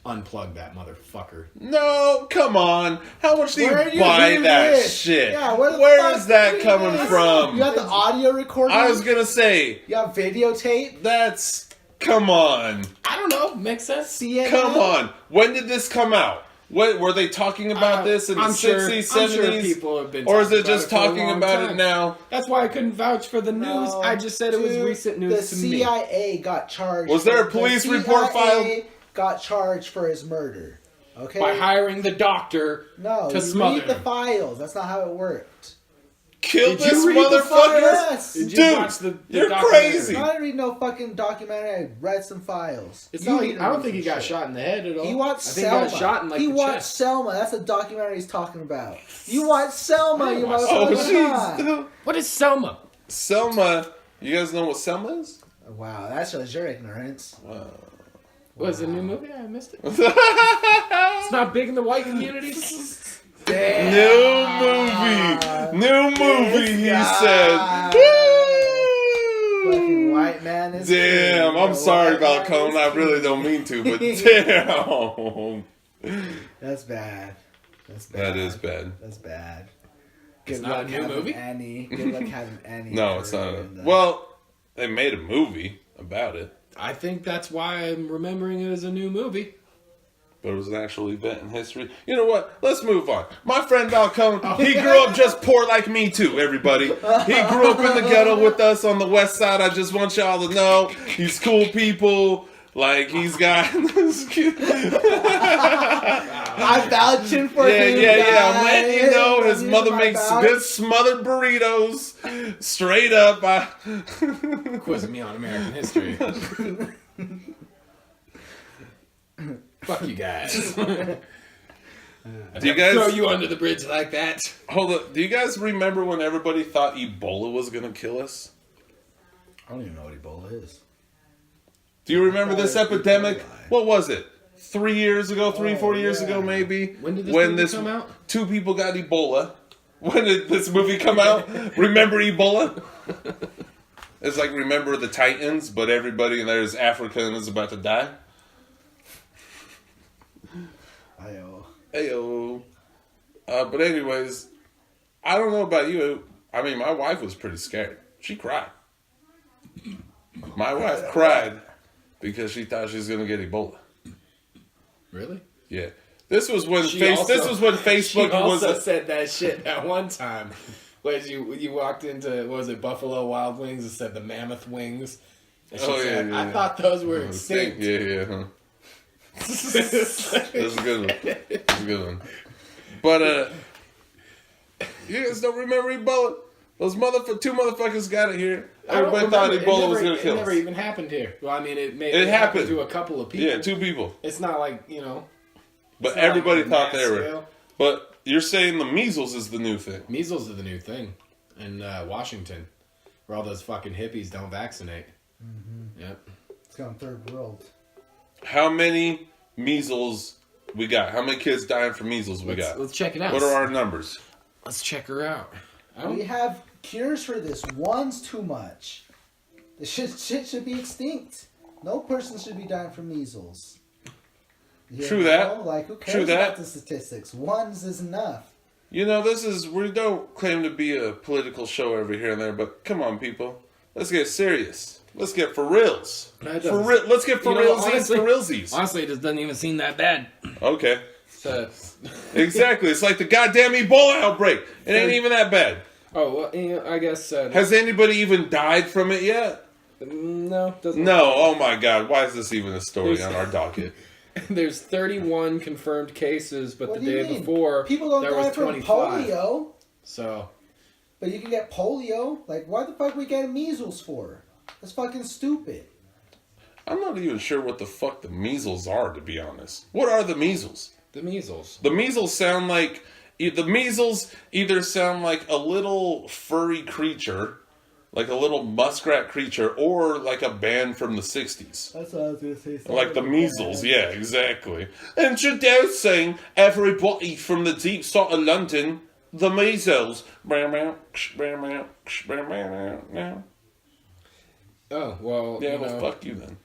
"Unplug that motherfucker." No, come on. How much do Where you do you buy hear that this? shit? Yeah, where the Where fuck is that do you coming hear this? from? You got the audio recording? I was gonna say, You got videotape? that's... Come on. I don't know. Makes sense. CNN? Come on. When did this come out? What, were they talking about this in the I'm 60s, 70s? I'm sure people have been. Or is talking it just about for a talking long about time. it now? That's why I couldn't vouch for the news. No, I just said it was dude, recent news the to me. CIA got charged. Was there a the police report CIA got charged for his murder. Okay? By hiring the doctor No, to you smother read the him. files. That's not how it worked. Kill Did this you read the motherfucker? Yes. Did you Dude, watch the you're documentary? crazy. I didn't read no fucking documentary. I read some files. It's You not, need to I don't read think he some got shit. shot in the head at all. He watched I think Selma. he got shot in like he the watched chest. Selma. That's the documentary he's talking about. You watched Selma, I you watched motherfucker. Oh, jeez. What is Selma? Selma. You guys know what Selma is? Wow, that shows your ignorance. Was it a new movie? I missed it. It's not big in the white community. New movie, he guy. said. Fucking Woo! white man is Damn, king. I'm sorry, White man Balcone. is I king. really don't mean to, but damn. That's bad. That's bad. That is bad. That's bad. It's Good not luck a new having movie? Any. Good luck having any. No, it's not. career in the- Well, they made a movie about it, I think that's why I'm remembering it as a new movie. but it was an actual event in history. You know what? Let's move on. My friend Balcone, he grew up just poor like me too, everybody. He grew up in the ghetto with us on the west side. I just want y'all to know he's cool people. Like, he's got... I'm vouching for Yeah, him. yeah. I'm letting you guys. know his I'm mother using my makes vouch. good smothered burritos. Straight up. Quizzing me on American history. Fuck you guys. Do you guys Throw you under the bridge like that. hold up? Do you guys remember when everybody thought Ebola was gonna kill us? I don't even know what Ebola is. Do you remember this Oh, epidemic? Ebola. What was it? 3 years ago, 4 years yeah. ago, maybe. When did this movie come out? 2 people got Ebola. When did this movie come out? Remember Ebola? It's like Remember the Titans, but everybody in there is African and is about to die. Heyo. But anyways, I don't know about you. I mean, my wife was pretty scared. She cried. My wife cried because she thought she was going to get Ebola. Really? Yeah. This was when She this was when She Facebook was. also said that shit at one time. When you walked into, what was it, Buffalo Wild Wings, and said the mammoth wings. And she said, I thought those were extinct. Yeah, huh? That's a good one. That's a good one. But you guys don't remember Ebola? Those two motherfuckers got it here. Everybody thought Ebola was gonna kill us. It never even happened here. Well, I mean, it happened to a couple of people. Yeah, 2 people. It's not like, But it's not everybody like thought mass they were. scale. But you're saying the measles is the new thing. Measles is the new thing in Washington, where all those fucking hippies don't vaccinate. Mm-hmm. Yep. It's gone third world. How many measles we got? How many kids dying from measles we got? Let's check it out. What are our numbers? Let's check her out. We have cures for this. One's too much. The shit should be extinct. No person should be dying from measles. True that. Like, who cares True that. about the statistics? One's is enough. We don't claim to be a political show over here and there, but come on, people. Let's get serious. Let's get for reals. Let's get for realsies for realsies. Honestly, it just doesn't even seem that bad. Okay. Exactly. It's like the goddamn Ebola outbreak. It ain't even that bad. Oh, well, I guess... Has anybody even died from it yet? No. Doesn't. No. Oh, my God. Why is this even a story on our docket? There's 31 confirmed cases, but What the do you day mean? before, People don't there die was from 25. polio, So... but you can get polio. Like, why the fuck we get measles for? That's fucking stupid. I'm not even sure what the fuck the measles are, to be honest. What are the measles? The measles. The measles sound like... The measles either sound like a little furry creature, like a little muskrat creature, or like a band from the 60s. That's what I was going to say. Like the measles, yeah, exactly. Introducing everybody from the deep south of London, the measles. Oh, well, Yeah, well, fuck you then.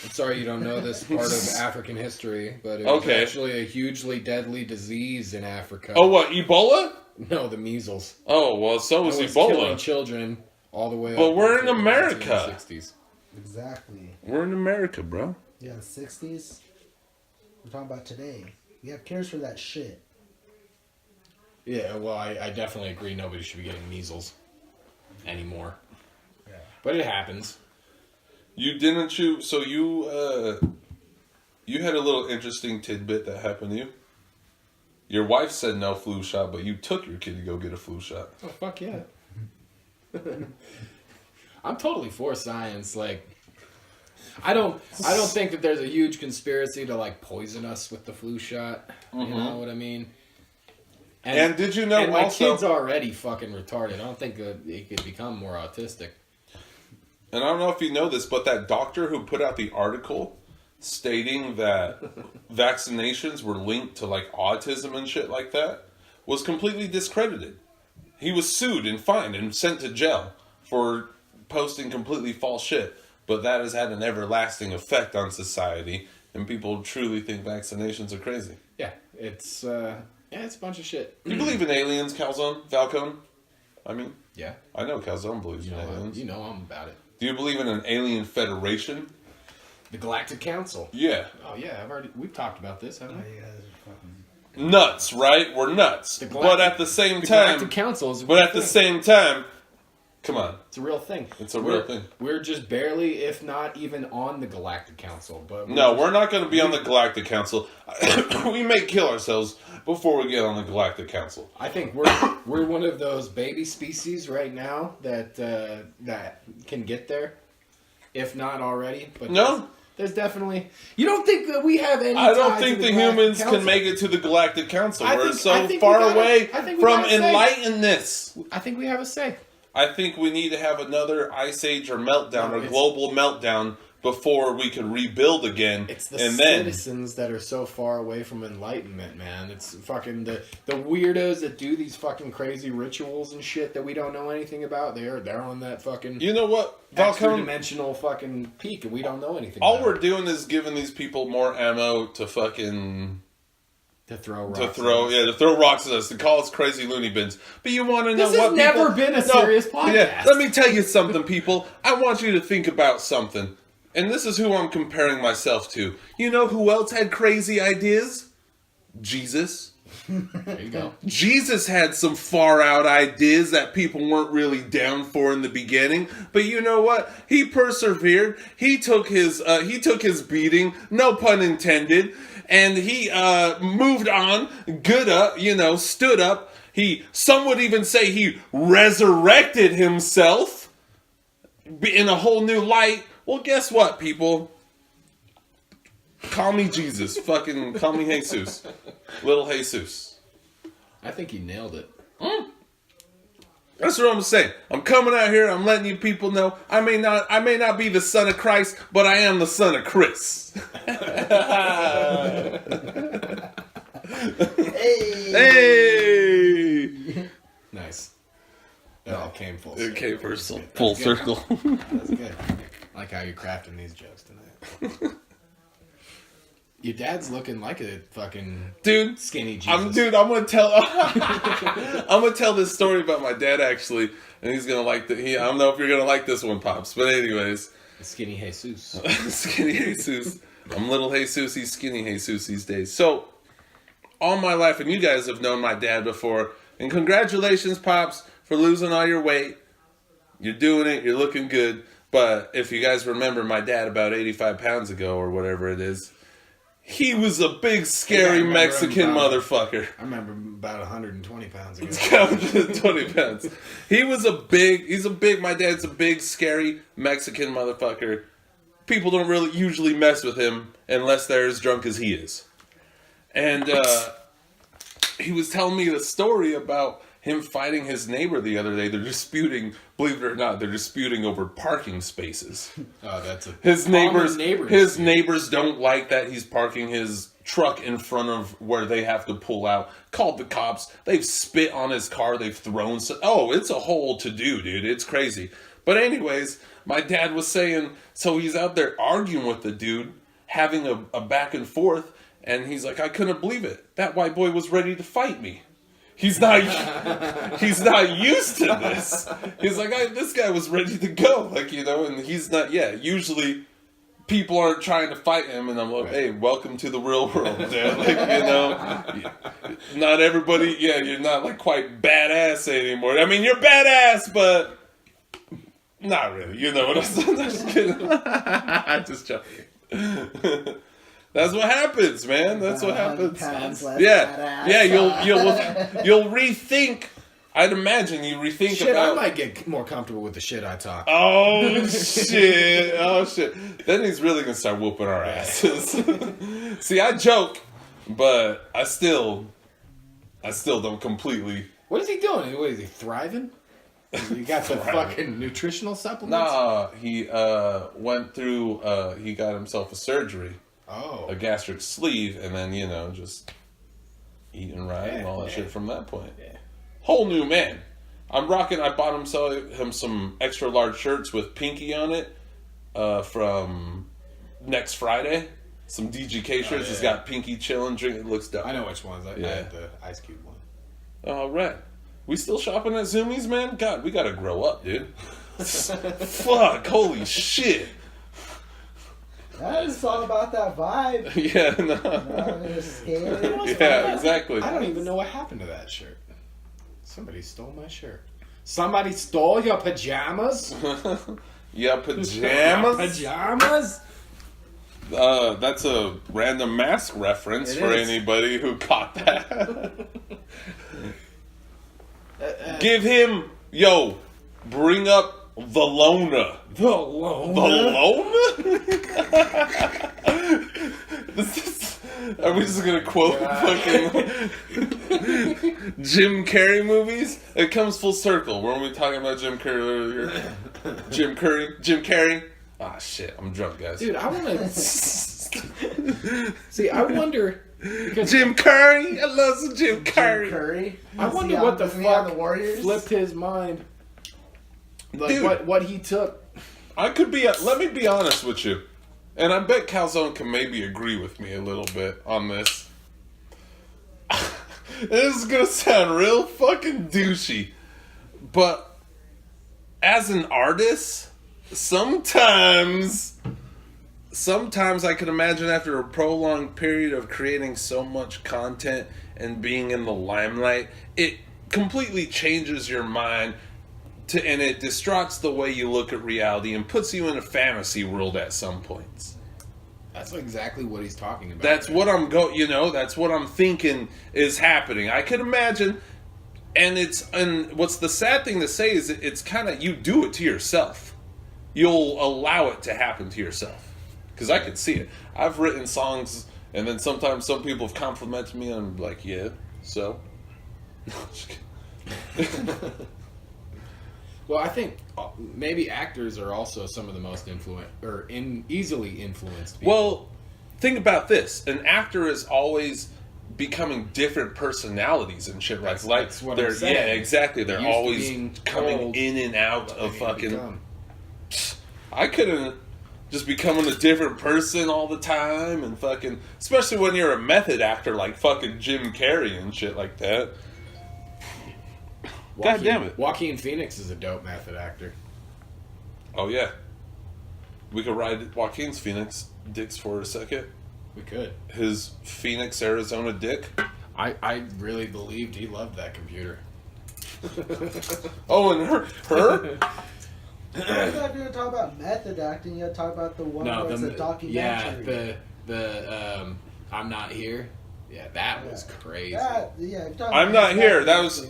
I'm sorry you don't know this part of African history, but it was Okay. actually a hugely deadly disease in Africa. Oh, what, Ebola? No, the measles. Oh, well, so was It was killing Ebola. children all the way But up we're in until the America. 1960s. Exactly. We're in America, bro. Yeah, the 60s. We're talking about today. We have cures for that shit. Yeah, well, I definitely agree nobody should be getting measles anymore. Yeah. But it happens. So you had a little interesting tidbit that happened to you. Your wife said no flu shot, but you took your kid to go get a flu shot. Oh, fuck yeah. I'm totally for science. Like, I don't think that there's a huge conspiracy to like poison us with the flu shot. You know what I mean? And did you know and my also- kid's already fucking retarded. I don't think that it could become more autistic. And I don't know if you know this, but that doctor who put out the article stating that vaccinations were linked to like autism and shit like that was completely discredited. He was sued and fined and sent to jail for posting completely false shit. But that has had an everlasting effect on society, and people truly think vaccinations are crazy. Yeah, it's a bunch of shit. You believe in aliens, Calzone? Falcone? I mean, Yeah, I know Calzone believes in aliens. you know I'm about it. Do you believe in an alien federation? The Galactic Council. Yeah. Oh yeah, we've talked about this, haven't we? You guys are fucking... Nuts, right? We're nuts. But at the same The time, Galactic Council is a but real at the thing. same time, come on. It's a real thing. It's a real thing. We're just barely, if not even on the Galactic Council. But No, we're not going to be on the Galactic Council. We may kill ourselves before we get on the Galactic Council. I think we're one of those baby species right now that that can get there, if not already. But No. there's definitely. You don't think that we have any? I don't ties think to the Galactic humans Council? can make it to the Galactic Council. I We're think- so I think we far gotta- away I think we from gotta say- enlightenedness. I think we have a say. I think we need to have another ice age or meltdown, No, or it's- global meltdown, before we can rebuild again. It's the and then citizens that are so far away from enlightenment, man. It's fucking the weirdos that do these fucking crazy rituals and shit that we don't know anything about. They're on that fucking you know what, extra Falcone? dimensional fucking peak, and we don't know anything. All about we're it. doing is giving these people more ammo to fucking to throw rocks. to throw rocks at us, to call us crazy loony bins. But you want to know This what? has never people- been a serious podcast. Yeah, let me tell you something, people. I want you to think about something. And this is who I'm comparing myself to. You know who else had crazy ideas? Jesus. There you go. Jesus had some far out ideas that people weren't really down for in the beginning, but you know what? He persevered. He took his beating, no pun intended, and he moved on, stood up. Some would even say he resurrected himself in a whole new light. Well, guess what, people? Call me Jesus. Fucking call me Jesus. Little Jesus. I think he nailed it. That's what I'm saying. I'm coming out here. I'm letting you people know. I may not be the son of Christ, but I am the son of Chris. Hey! Nice. That all came full It circle. came full circle. That's good. I like how you're crafting these jokes tonight. Your dad's looking like a fucking Dude, skinny Jesus. I'm gonna tell this story about my dad actually, and he's gonna like I don't know if you're gonna like this one, Pops, but anyways. Skinny Jesus. Skinny Jesus. I'm little Jesus, he's skinny Jesus these days. So, all my life, and you guys have known my dad before, and congratulations, Pops, for losing all your weight. You're doing it, you're looking good, but if you guys remember my dad about 85 pounds ago, or whatever it is, he was a big, scary Mexican motherfucker. I remember about 120 pounds ago. 20 pounds. My dad's a big, scary Mexican motherfucker. People don't really usually mess with him unless they're as drunk as he is. And he was telling me the story about him fighting his neighbor the other day. They're disputing, believe it or not, over parking spaces. Oh, that's a His common neighbors don't like that he's parking his truck in front of where they have to pull out. Called the cops. They've spit on his car. They've thrown. It's a whole to-do, dude. It's crazy. But anyways, my dad was saying, so he's out there arguing with the dude, having a back and forth, and he's like, I couldn't believe it. That white boy was ready to fight me. He's not used to this. He's like, this guy was ready to go. And he's not, usually people aren't trying to fight him, and I'm like, hey, welcome to the real world, Dad. Not everybody, you're not quite badass anymore. I mean, you're badass, but not really. You know what I'm saying? I'm just kidding. I'm just joking. That's what happens, man. That's what happens. You'll rethink. I'd imagine you rethink shit, about. I might get more comfortable with the shit I talk. Oh shit! Then he's really gonna start whooping our asses. See, I joke, but I still don't completely. What is he doing? What is he thriving? You got the fucking nutritional supplements? Nah, he went through. He got himself a surgery. Oh. A gastric sleeve, and then, just eating right and all that shit from that point. Yeah. Whole new man. I bought him some extra large shirts with Pinky on it from next Friday. Some DGK shirts. Yeah. It's got Pinky chilling, drinking. It looks dope. I know which ones. I had the Ice Cube one. All right. We still shopping at Zoomies, man? God, we gotta grow up, dude. Fuck, holy shit. It's all about that vibe. Yeah, no. Yeah, exactly. I don't even know what happened to that shirt. Somebody stole my shirt. Somebody stole your pajamas? Your pajamas? Pajamas? That's a random mask reference for anybody who caught that. Give him, bring up the loner. The loner? The loner? Are we just gonna quote fucking Jim Carrey movies? It comes full circle. Weren't we talking about Jim Carrey earlier? Jim Carrey? Ah, shit, I'm drunk, guys. Dude, I wanna... See, I wonder... Jim Curry? I love some Jim Curry. I wonder what the fuck flipped his mind. Like, what he took. Let me be honest with you. And I bet Calzone can maybe agree with me a little bit on this. This is gonna sound real fucking douchey. But as an artist, sometimes sometimes I can imagine after a prolonged period of creating so much content and being in the limelight, it completely changes your mind and it distorts the way you look at reality and puts you in a fantasy world at some points. That's exactly what he's talking about. That's what that's what I'm thinking is happening. I can imagine, and what's the sad thing to say is it's kind of, you do it to yourself. You'll allow it to happen to yourself. Because I could see it. I've written songs, and then sometimes some people have complimented me, and I'm like, yeah, so. Just kidding. Well, I think maybe actors are also some of the most easily influenced people. Well, think about this. An actor is always becoming different personalities and shit. That's what they're I'm saying. Yeah, exactly. They're Used to always being coming told in and out what of they're gonna fucking. become. I couldn't just becoming a different person all the time and fucking, especially when you're a method actor like fucking Jim Carrey and shit like that. God damn it. Joaquin Phoenix is a dope method actor. Oh yeah. We could ride Joaquin's Phoenix dicks for a second. We could. His Phoenix, Arizona dick. I really believed he loved that computer. Oh, and her? You're not going to talk about method acting. You got to talk about the one where it's a documentary. I'm Not Here. Yeah, that was crazy. I'm Not Here. That was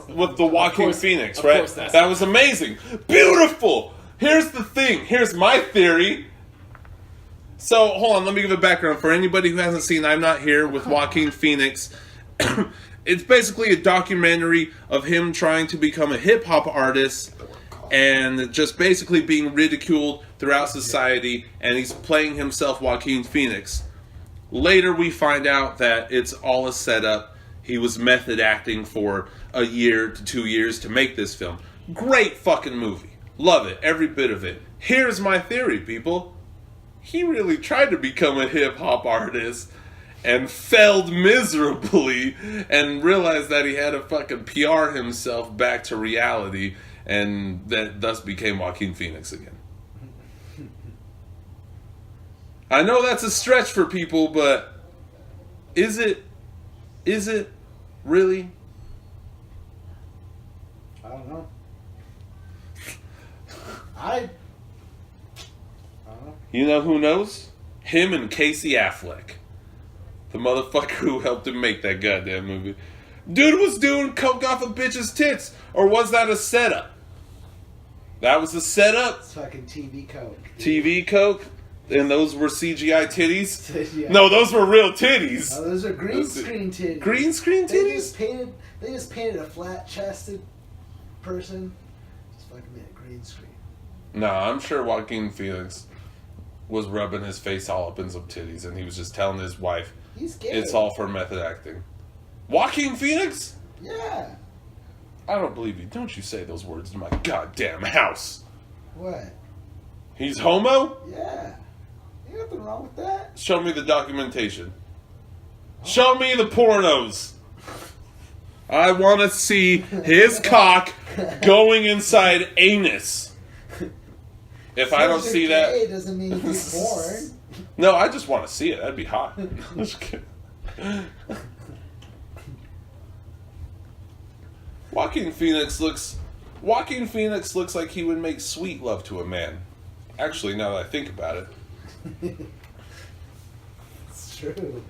with the Joaquin Phoenix, right? That was amazing, beautiful. Here's the thing. Here's my theory. So hold on, let me give a background for anybody who hasn't seen I'm Not Here with Joaquin Phoenix. It's basically a documentary of him trying to become a hip hop artist and just basically being ridiculed throughout society, and he's playing himself, Joaquin Phoenix. Later we find out that it's all a setup. He was method acting for a year to 2 years to make this film. Great fucking movie. Love it, every bit of it. Here's my theory, people. He really tried to become a hip hop artist and failed miserably and realized that he had to fucking PR himself back to reality, and that thus became Joaquin Phoenix again. I know that's a stretch for people, but is it really? I don't know. I don't know. You know who knows? Him and Casey Affleck. The motherfucker who helped him make that goddamn movie. Dude was doing coke off a bitch's tits. Or was that a setup? That was a setup. It's fucking TV coke. TV coke? And those were CGI titties? Yeah. No, those were real titties. Oh, those are green screen titties. Green screen They titties? just painted a flat-chested person. Just fucking made a green screen. Nah, I'm sure Joaquin Phoenix was rubbing his face all up in some titties, and he was just telling his wife, He's gay. it's all for method acting. Joaquin Phoenix? Yeah. I don't believe you. Don't you say those words in my goddamn house. What? He's homo? Yeah. Ain't nothing wrong with that. Show me the documentation. Show me the pornos. I want to see his cock going inside anus. If I don't see that... Gay doesn't mean he's born. No, I just want to see it. That'd be hot. Just kidding. Joaquin Phoenix looks like he would make sweet love to a man. Actually, now that I think about it. It's true.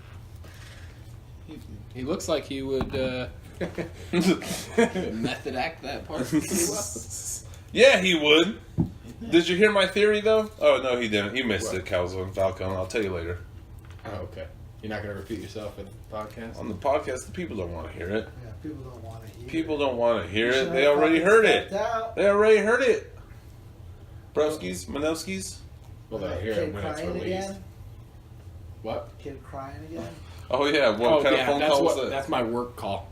He looks like he would method act that part pretty well. Yeah, he would. Did you hear my theory, though? Oh, no, he didn't. He missed it, Calzone Falcon. I'll tell you later. Oh, okay. You're not going to repeat yourself in the podcast? On the podcast, the people don't want to hear it. Yeah, people don't want to hear People don't want to hear You it. should They have already fucking heard it. stepped out. They already heard it. Broskies, Manowskis. Well, they'll hear Kid it when it's crying released. again? What? Kid crying again? Oh, yeah. What kind of phone call was that? That's my work call.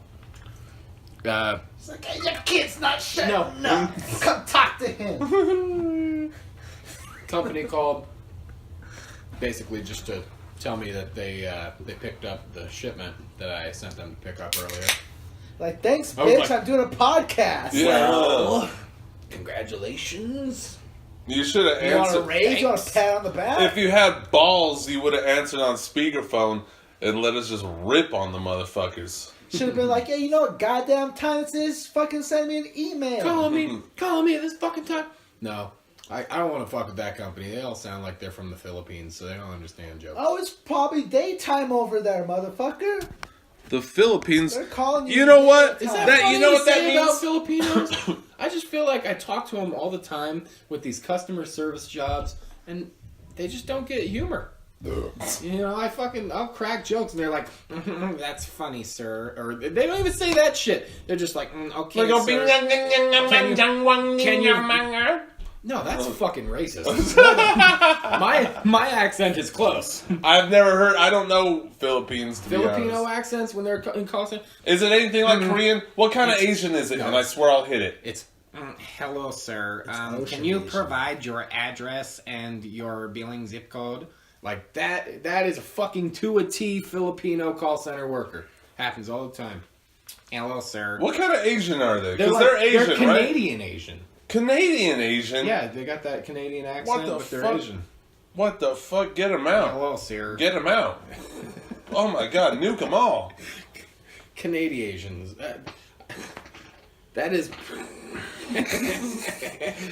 It's like, hey, your kid's not shutting No. up. Come talk to him. Company called basically just to tell me that they picked up the shipment that I sent them to pick up earlier. Like, thanks, I was bitch. like- I'm doing a podcast. Yeah. Well, congratulations. You should have You want a answered. raise? You want a pat on the back? If you had balls, you would have answered on speakerphone and let us just rip on the motherfuckers. Should have been like, yeah, you know what goddamn time it is? Fucking send me an email. Call me this fucking time. No, I don't want to fuck with that company. They all sound like they're from the Philippines, so they don't understand jokes. Oh, it's probably daytime over there, motherfucker. The Philippines. They're calling you. You know what? Is daytime. that, That- you know what that means? about Filipinos? I just feel like I talk to them all the time with these customer service jobs, and they just don't get humor. You know, I'll crack jokes, and they're like, "That's funny, sir," or they don't even say that shit. They're just like, "Okay, sir." Can you? No, that's fucking racist. my accent is close. I've never heard. I don't know Philippines. To be Filipino honest. accents when they're in call center. Is it anything like Korean? What kind of Asian is it? No. And I swear I'll hit it. It's hello, sir. Ocean Can you Asian. provide your address and your billing zip code? Like that. That is a fucking to a T Filipino call center worker. Happens all the time. Hello, sir. What kind of Asian are they? Because like- they're Asian, they're right? Canadian Asian. Canadian Asian. Yeah, they got that Canadian accent, What the but they're fuck? Asian. What the fuck? Get them out. Hello, sir. Get them out. Oh my god, nuke them all. Canadian Asians. That is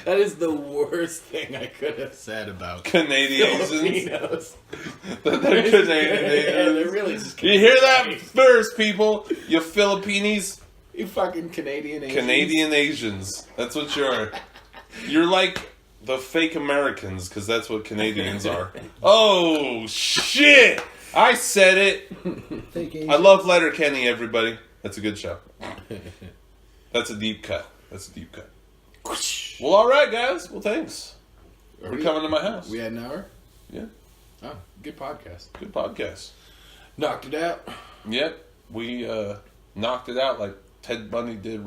that is the worst thing I could have said about Canadian Asians. Filipinos. That they're Canadian Yeah, Asians. they're really just You hear that first, people? You Filipinis. you fucking Canadian Asians. Canadian Asians. That's what you are. You're like the fake Americans, because that's what Canadians are. Oh, shit! I said it! Fake Asian. I love Letterkenny, everybody. That's a good show. That's a deep cut. That's a deep cut. Well, alright, guys. Well, thanks. Are We're we- coming to my house. We had an hour? Yeah. Oh, good podcast. Good podcast. Knocked it out. Yep. We knocked it out like Ted Bundy did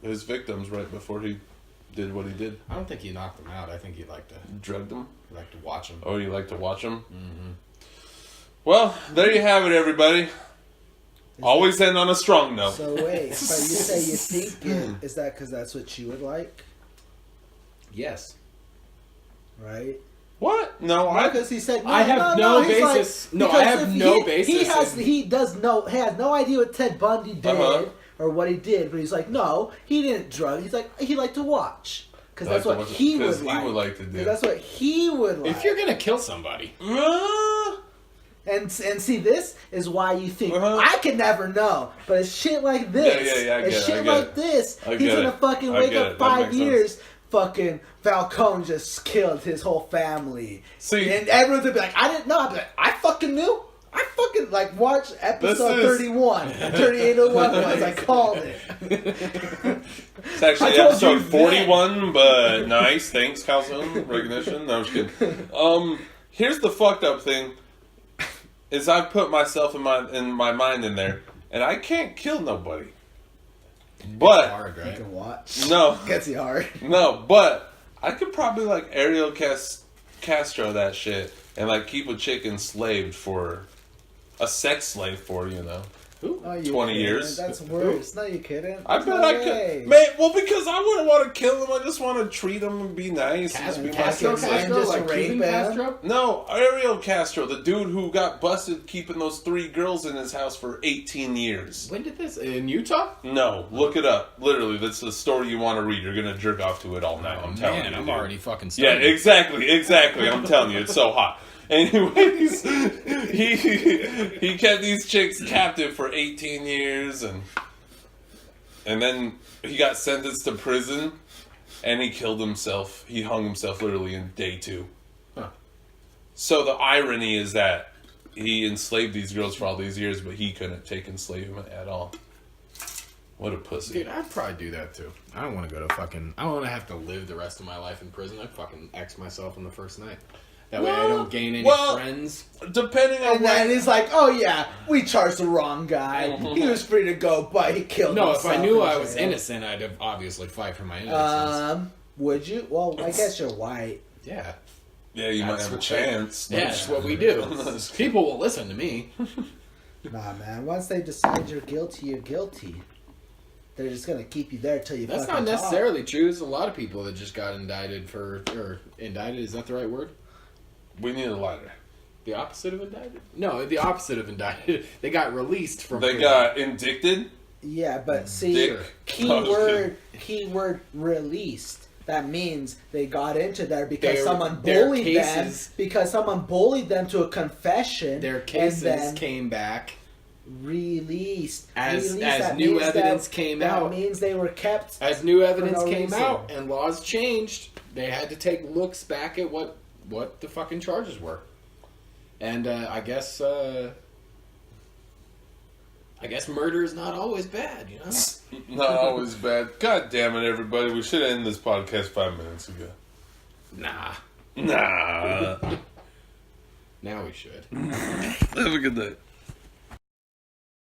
his victims right before he did what he did. I don't think he knocked them out. I think he liked to Drugged them. watch them. Oh, you like to watch them? Mm-hmm. Well, there you have it, everybody. Always end on a strong note. So wait, but you say you think it. Is that because that's what you would like, Yes. right? What? No, Because he said I have no he's like- basis- no, I because have if no he basis in- has no idea what Ted Bundy did Uh-huh. or what he did, but he's like, no, he didn't drug. He's like, he liked to watch because that's Like to what watch- he 'cause would he like. would like to do. 'Cause that's what he would like. If you're gonna kill somebody, And see, this is why you think Uh-huh. I can never know. But it's shit like this. Yeah, I get it's it, I shit get like it. this. I He's get gonna it. fucking I wake get up it. That 5 makes sense. years. Fucking Falcone just killed his whole family. See- and everyone's gonna be like, I didn't know. I'd be like, I fucking knew. I fucking like watch episode This is- 31, 3801 was. I called it. It's actually I told episode you 41, but nice. Thanks, Calzone. Recognition. No, I'm just kidding. Here's the fucked up thing. Is I put myself in my mind in there, and I can't kill nobody. But hard, You right? can watch. no, Gets you hard. no, but I could probably like Ariel Castro that shit and like keep a chick enslaved for a sex slave for, you know. Oh, you 20 kidding? years. That's worse. No, you kidding? I There's bet no I way. could. Man, well, because I wouldn't want to kill him. I just want to treat him and be nice. and just be Castro, myself. Castro, Castro, just like rape Cuban him? Castro. No, Ariel Castro, the dude who got busted keeping those 3 girls in his house for 18 years. When did this in Utah? No, look it up. Literally, that's the story you want to read. You're gonna jerk off to it all night. I'm telling you. I'm dude. already fucking. Yeah, Stunned. exactly. I'm telling you, it's so hot. Anyways, he kept these chicks captive for 18 years, and then he got sentenced to prison, and he killed himself. He hung himself literally in day 2. Huh. So the irony is that he enslaved these girls for all these years, but he couldn't take enslavement at all. What a pussy. Dude, I'd probably do that too. I don't want to go to fucking. I don't want to have to live the rest of my life in prison. I'd fucking X myself on the first night. That way I don't gain any friends. Depending on And then what... he's like, "Oh yeah, we charged the wrong guy. He was free to go, but he killed No, himself." if I knew in I was jail." innocent, I'd have obviously fight for my innocence. Would you? Well, I guess you're white. Yeah. Yeah, you might That's have a what- chance. Yeah, that's what we do. People will listen to me. Nah, man. Once they decide you're guilty, you're guilty. they're just gonna keep you there till you. That's fucking not talk. necessarily true. There's a lot of people that just got indicted for, or indicted, is that the right word? We need a lighter. The opposite of indicted? No, the opposite of indicted. They got released from They prison. got indicted. Yeah, but see, Dick. keyword released. That means they got into there because Their- someone their bullied cases- them. Because someone bullied them to a confession. Their cases and then came back. released. As that new means evidence came that out. means they were kept. As new evidence no came reason. out and laws changed, they had to take looks back at what the fucking charges were. And I guess murder is not always bad, you know? Not always bad. God damn it, everybody. We should have ended this podcast 5 minutes ago. Nah. Nah. Now we should. Have a good night.